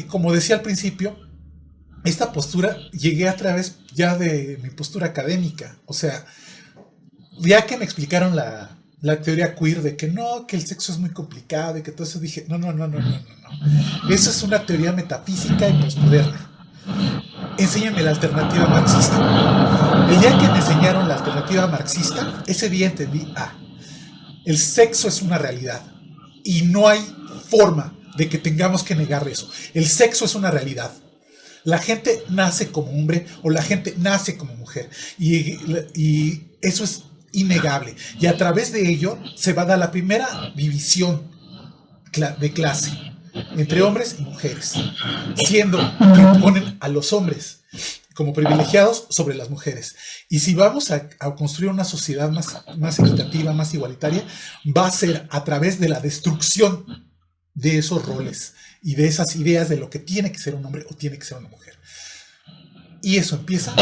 [SPEAKER 2] como decía al principio, esta postura llegué a través ya de mi postura académica. O sea, ya que me explicaron la teoría queer de que no, que el sexo es muy complicado y que todo eso, dije, no. Eso es una teoría metafísica y postmoderna. Enséñame la alternativa marxista. El día que me enseñaron la alternativa marxista, ese día entendí, el sexo es una realidad y no hay forma de que tengamos que negar eso. El sexo es una realidad. La gente nace como hombre o la gente nace como mujer y eso es innegable. Y a través de ello se va a dar la primera división de clase entre hombres y mujeres, siendo que ponen a los hombres como privilegiados sobre las mujeres. Y si vamos a construir una sociedad más equitativa, más igualitaria, va a ser a través de la destrucción de esos roles y de esas ideas de lo que tiene que ser un hombre o tiene que ser una mujer. Y eso empieza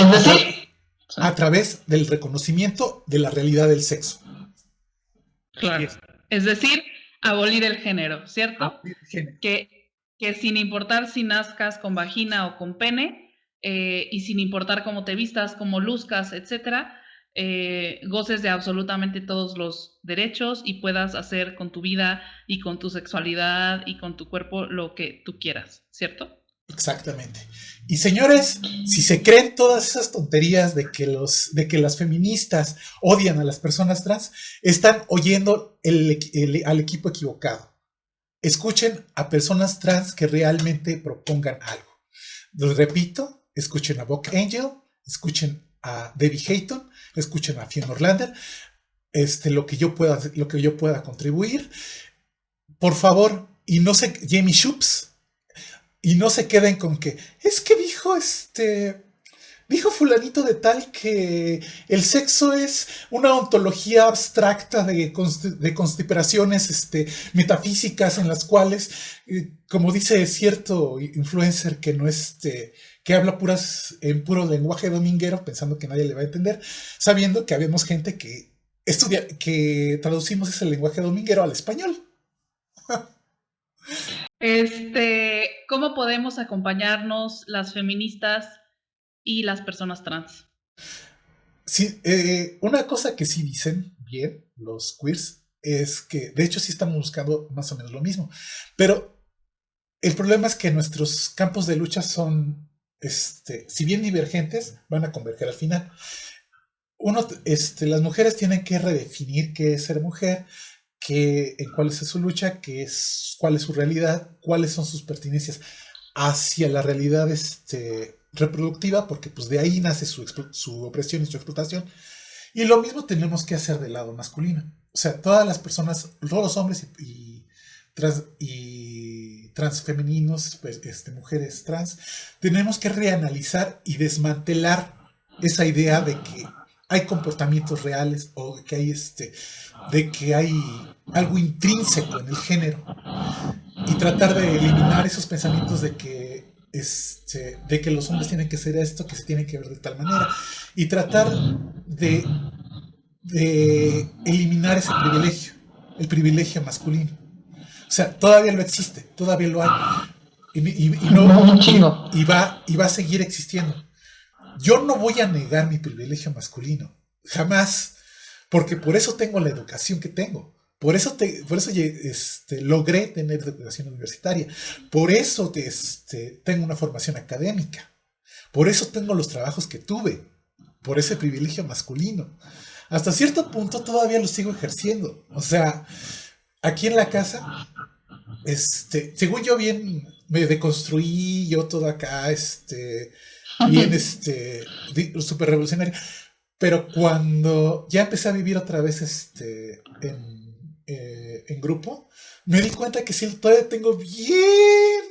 [SPEAKER 2] a través del reconocimiento de la realidad del sexo.
[SPEAKER 1] Claro. Es decir, abolir el género, ¿cierto?
[SPEAKER 2] Abolir el género.
[SPEAKER 1] Que sin importar si nazcas con vagina o con pene, y sin importar cómo te vistas, cómo luzcas, etcétera, goces de absolutamente todos los derechos y puedas hacer con tu vida y con tu sexualidad y con tu cuerpo lo que tú quieras, ¿cierto?
[SPEAKER 2] Exactamente. Y señores, si se creen todas esas tonterías de que las feministas odian a las personas trans, están oyendo al equipo equivocado. Escuchen a personas trans que realmente propongan algo. Lo repito, escuchen a Buck Angel, escuchen a Debbie Hayton, escuchen a Fiona Orlander, lo que yo pueda contribuir. Por favor, y no se Jamie Shoops, y no se queden con que es que dijo fulanito de tal que el sexo es una ontología abstracta de conspiraciones metafísicas en las cuales, como dice cierto influencer que no que habla en puro lenguaje dominguero, pensando que nadie le va a entender, sabiendo que habemos gente que estudia, que traducimos ese lenguaje dominguero al español.
[SPEAKER 1] ¿Cómo podemos acompañarnos las feministas y las personas trans?
[SPEAKER 2] Sí, una cosa que sí dicen bien los queers es que, de hecho, sí estamos buscando más o menos lo mismo, pero el problema es que nuestros campos de lucha son, si bien divergentes, van a converger al final. Las mujeres tienen que redefinir qué es ser mujer, cuál es su lucha, cuál es su realidad, cuáles son sus pertenencias hacia la realidad reproductiva, porque pues de ahí nace su opresión y su explotación. Y lo mismo tenemos que hacer del lado masculino. O sea, todas las personas, todos los hombres y transfemeninos, mujeres trans, tenemos que reanalizar y desmantelar esa idea de que hay comportamientos reales o que hay de que hay algo intrínseco en el género y tratar de eliminar esos pensamientos de que los hombres tienen que ser esto, que se tienen que ver de tal manera, y tratar de eliminar ese privilegio, el privilegio masculino. O sea, todavía lo existe, todavía lo hay, y va a seguir existiendo. Yo no voy a negar mi privilegio masculino, jamás, porque por eso tengo la educación que tengo, Por eso logré tener educación universitaria. Por eso tengo una formación académica. Por eso tengo los trabajos que tuve. Por ese privilegio masculino. Hasta cierto punto todavía lo sigo ejerciendo. O sea, aquí en la casa, según yo bien me deconstruí, yo todo acá, bien, súper revolucionario. Pero cuando ya empecé a vivir otra vez, en grupo, me di cuenta que sí, todavía tengo bien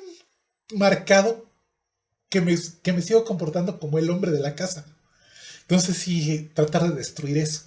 [SPEAKER 2] marcado que me sigo comportando como el hombre de la casa. Entonces sí, tratar de destruir eso.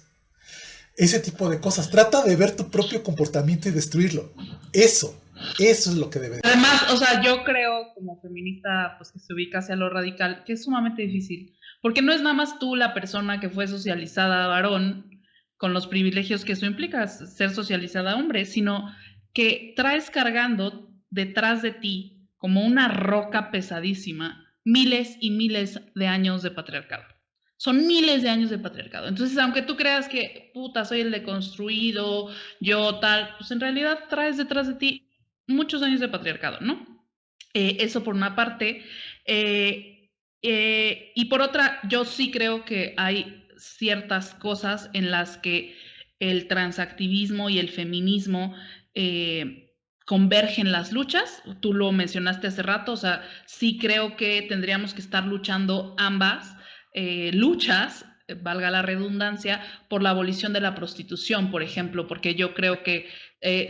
[SPEAKER 2] Ese tipo de cosas. Trata de ver tu propio comportamiento y destruirlo. Eso es lo que debe.
[SPEAKER 1] Además, o sea, yo creo como feminista, pues que se ubica hacia lo radical, que es sumamente difícil. Porque no es nada más tú la persona que fue socializada varón con los privilegios que eso implica, ser socializada hombre, sino que traes cargando detrás de ti como una roca pesadísima miles y miles de años de patriarcado. Son miles de años de patriarcado. Entonces, aunque tú creas que, puta, soy el deconstruido, yo tal, pues en realidad traes detrás de ti muchos años de patriarcado, ¿no? Eso por una parte. Y por otra, yo sí creo que hay ciertas cosas en las que el transactivismo y el feminismo convergen las luchas. Tú lo mencionaste hace rato, o sea, sí creo que tendríamos que estar luchando ambas luchas, valga la redundancia, por la abolición de la prostitución, por ejemplo, porque yo creo que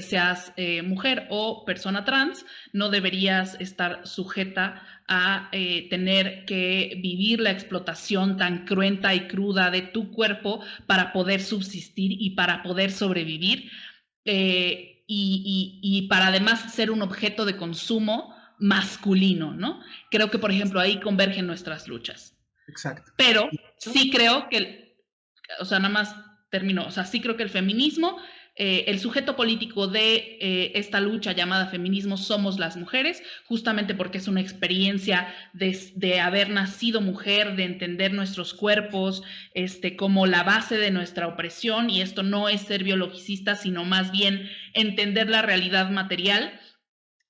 [SPEAKER 1] seas mujer o persona trans, no deberías estar sujeta a tener que vivir la explotación tan cruenta y cruda de tu cuerpo para poder subsistir y para poder sobrevivir, y para además ser un objeto de consumo masculino, ¿no? Creo que, por ejemplo, ahí convergen nuestras luchas.
[SPEAKER 2] Exacto.
[SPEAKER 1] Pero sí creo que, o sea, nada más termino, o sea, sí creo que el feminismo, el sujeto político de esta lucha llamada feminismo somos las mujeres, justamente porque es una experiencia de haber nacido mujer, de entender nuestros cuerpos como la base de nuestra opresión, y esto no es ser biologicista, sino más bien entender la realidad material,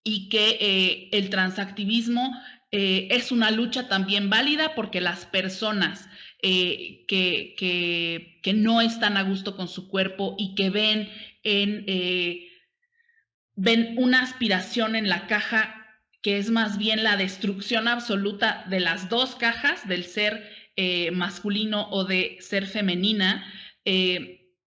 [SPEAKER 1] y que el transactivismo es una lucha también válida porque las personas que no están a gusto con su cuerpo y que ven una aspiración en la caja que es más bien la destrucción absoluta de las dos cajas, del ser masculino o de ser femenina.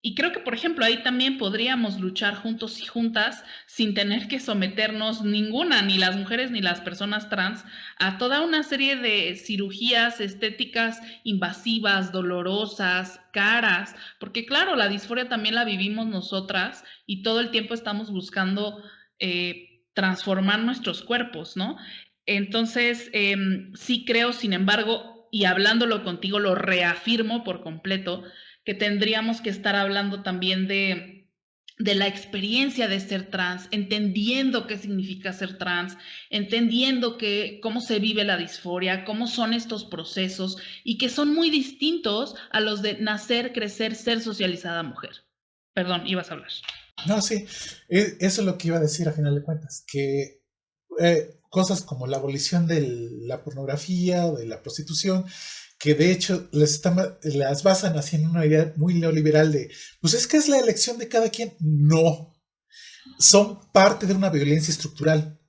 [SPEAKER 1] Y creo que, por ejemplo, ahí también podríamos luchar juntos y juntas sin tener que someternos ninguna, ni las mujeres ni las personas trans, a toda una serie de cirugías estéticas invasivas, dolorosas, caras, porque claro, la disforia también la vivimos nosotras y todo el tiempo estamos buscando transformar nuestros cuerpos, ¿no? Entonces, sí creo, sin embargo, y hablándolo contigo, lo reafirmo por completo, que tendríamos que estar hablando también de la experiencia de ser trans, entendiendo qué significa ser trans, entendiendo cómo se vive la disforia, cómo son estos procesos y que son muy distintos a los de nacer, crecer, ser socializada mujer. Perdón, ibas a hablar.
[SPEAKER 2] No, sí, eso es lo que iba a decir a final de cuentas, que cosas como la abolición de la pornografía o de la prostitución, que de hecho las basan así en una idea muy neoliberal de, pues es que es la elección de cada quien. No, son parte de una violencia estructural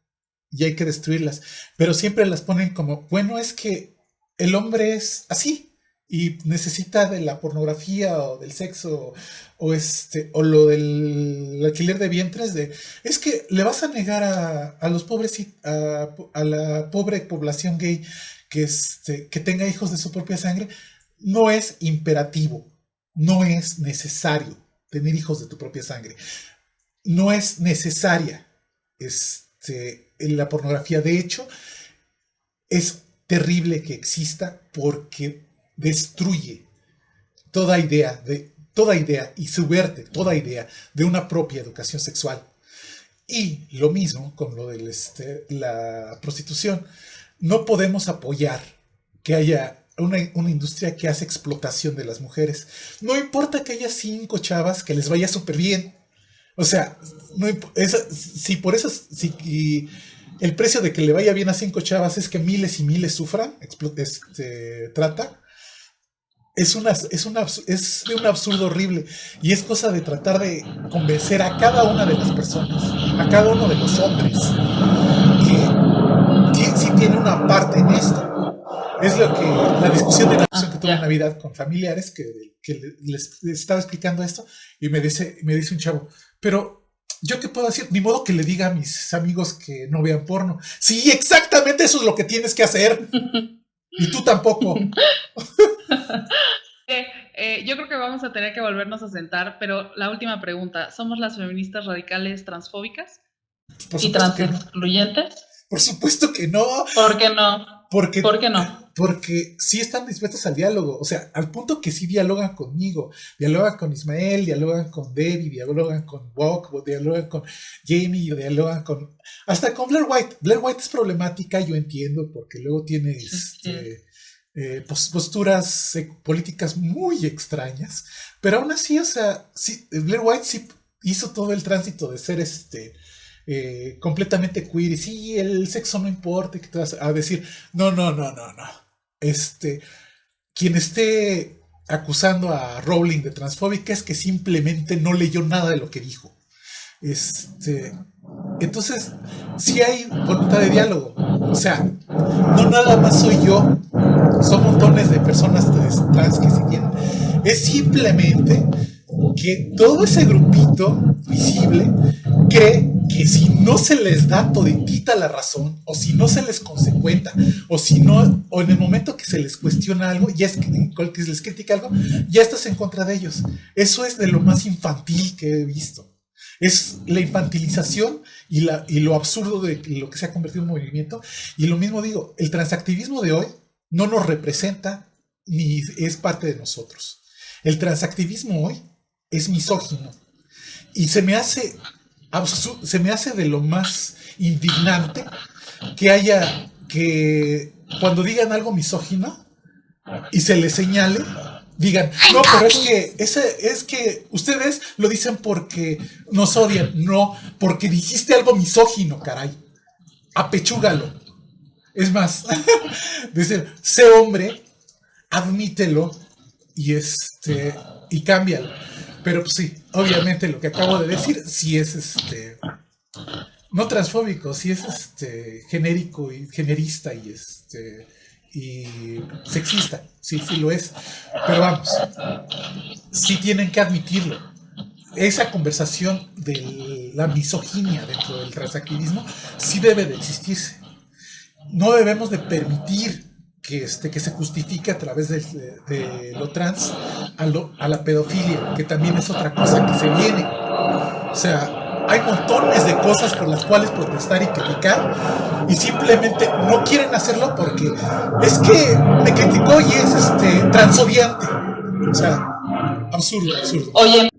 [SPEAKER 2] y hay que destruirlas, pero siempre las ponen como, bueno, es que el hombre es así y necesita de la pornografía o del sexo o lo del alquiler de vientres, es que le vas a negar a los pobres, a la pobre población gay que tenga hijos de su propia sangre. No es imperativo, no es necesario tener hijos de tu propia sangre, no es necesaria en la pornografía. De hecho, es terrible que exista porque destruye toda idea y subverte toda idea de una propia educación sexual. Y lo mismo con lo de la prostitución. No podemos apoyar que haya una industria que hace explotación de las mujeres. No importa que haya 5 chavas que les vaya súper bien. O sea, no, si por eso, si el precio de que le vaya bien a 5 chavas es que miles y miles sufran, trata, es de un absurdo horrible. Y es cosa de tratar de convencer a cada una de las personas, a cada uno de los hombres, que sí tiene una parte en esto. Es lo que la discusión de Nación que tuve en Navidad con familiares, que les estaba explicando esto, y me dice un chavo, pero ¿yo qué puedo decir? Ni modo que le diga a mis amigos que no vean porno. Sí, exactamente eso es lo que tienes que hacer. Y tú tampoco.
[SPEAKER 1] Yo creo que vamos a tener que volvernos a sentar, pero la última pregunta, ¿somos las feministas radicales transfóbicas y transexcluyentes?
[SPEAKER 2] No. Por supuesto que no.
[SPEAKER 1] ¿Por qué no? ¿Por qué no?
[SPEAKER 2] Porque sí están dispuestos al diálogo, o sea, al punto que sí dialogan conmigo, dialogan con Ismael, dialogan con Debbie, dialogan con Wok, dialogan con Jamie, dialogan con... hasta con Blair White. Blair White es problemática, yo entiendo, porque luego tiene posturas políticas muy extrañas, pero aún así, o sea, sí, Blair White sí hizo todo el tránsito de ser completamente queer, y sí, el sexo no importa, que te vas a decir, no. Quien esté acusando a Rowling de transfóbica es que simplemente no leyó nada de lo que dijo. Entonces, sí hay voluntad de diálogo. O sea, no nada más soy yo, son montones de personas trans que sí tienen. Es simplemente que todo ese grupito visible cree que si no se les da toditita la razón, o si no se les consecuenta, o si no, o en el momento que se les cuestiona algo, ya es que se les critica algo, ya estás en contra de ellos. Eso es de lo más infantil que he visto. Es la infantilización y lo absurdo de lo que se ha convertido en un movimiento. Y lo mismo digo, el transactivismo de hoy no nos representa ni es parte de nosotros. El transactivismo hoy es misógino. Y se me hace de lo más indignante que cuando digan algo misógino y se les señale, digan, no, pero es que ustedes lo dicen porque nos odian. No, porque dijiste algo misógino, caray. Apechúgalo. Es más, dice, sé hombre, admítelo y cámbialo. Pero pues sí, obviamente lo que acabo de decir sí es no transfóbico, sí es genérico y generista y sexista, sí lo es. Pero vamos, sí tienen que admitirlo. Esa conversación de la misoginia dentro del transactivismo sí debe de existirse. No debemos de permitir que se justifique a través de lo trans a la pedofilia, que también es otra cosa que se viene. O sea, hay montones de cosas por las cuales protestar y criticar, y simplemente no quieren hacerlo porque es que me criticó y es transodiante. O sea, absurdo.
[SPEAKER 1] Oye,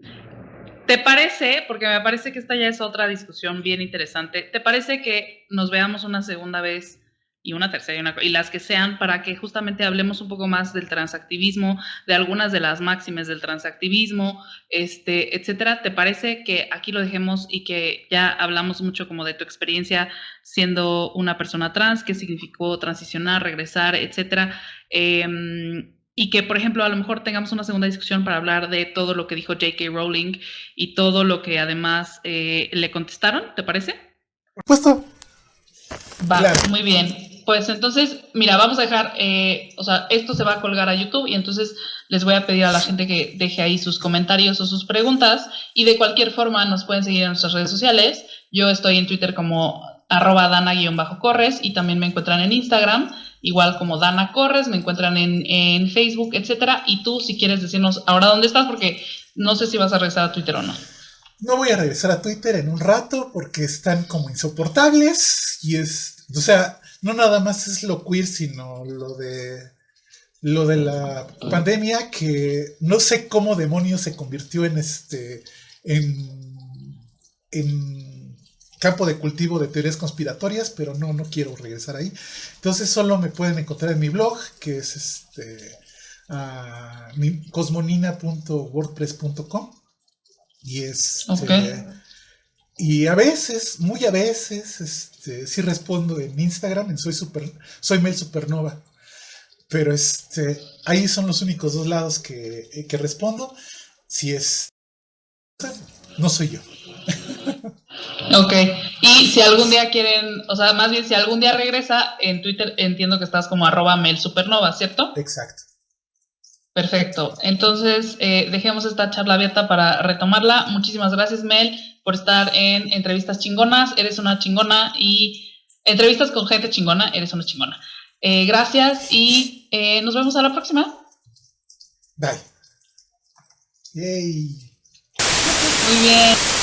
[SPEAKER 1] ¿te parece, porque me parece que esta ya es otra discusión bien interesante, ¿te parece que nos veamos una segunda vez y una tercera y las que sean, para que justamente hablemos un poco más del transactivismo, de algunas de las máximas del transactivismo, etcétera? ¿Te parece que aquí lo dejemos y que ya hablamos mucho como de tu experiencia siendo una persona trans, qué significó transicionar, regresar, etcétera? Y que, por ejemplo, a lo mejor tengamos una segunda discusión para hablar de todo lo que dijo J.K. Rowling y todo lo que además le contestaron, ¿te parece?
[SPEAKER 2] Por supuesto.
[SPEAKER 1] Va, claro. Muy bien. Pues entonces, mira, vamos a dejar, esto se va a colgar a YouTube, y entonces les voy a pedir a la gente que deje ahí sus comentarios o sus preguntas, y de cualquier forma nos pueden seguir en nuestras redes sociales. Yo estoy en Twitter como @Dana_Corres, y también me encuentran en Instagram, igual como Dana Corres, me encuentran en Facebook, etcétera. Y tú, si quieres decirnos ahora dónde estás, porque no sé si vas a regresar a Twitter o no.
[SPEAKER 2] No voy a regresar a Twitter en un rato porque están como insoportables, o sea, no nada más es lo queer, sino lo de la pandemia, que no sé cómo demonios se convirtió en campo de cultivo de teorías conspiratorias, pero no quiero regresar ahí. Entonces solo me pueden encontrar en mi blog, que es cosmonina.wordpress.com, y
[SPEAKER 1] okay.
[SPEAKER 2] Y a veces, muy a veces, sí respondo en Instagram, soy Mel Supernova. Pero ahí son los únicos dos lados que respondo. Si es, no soy yo.
[SPEAKER 1] Ok, y si algún día quieren, o sea, más bien si algún día regresa, en Twitter entiendo que estás como @MelSupernova, ¿cierto?
[SPEAKER 2] Exacto.
[SPEAKER 1] Perfecto, entonces dejemos esta charla abierta para retomarla. Muchísimas gracias, Mel, por estar en Entrevistas Chingonas, eres una chingona, y entrevistas con gente chingona, eres una chingona. Gracias y nos vemos a la próxima.
[SPEAKER 2] Bye. Yay.
[SPEAKER 1] Muy bien.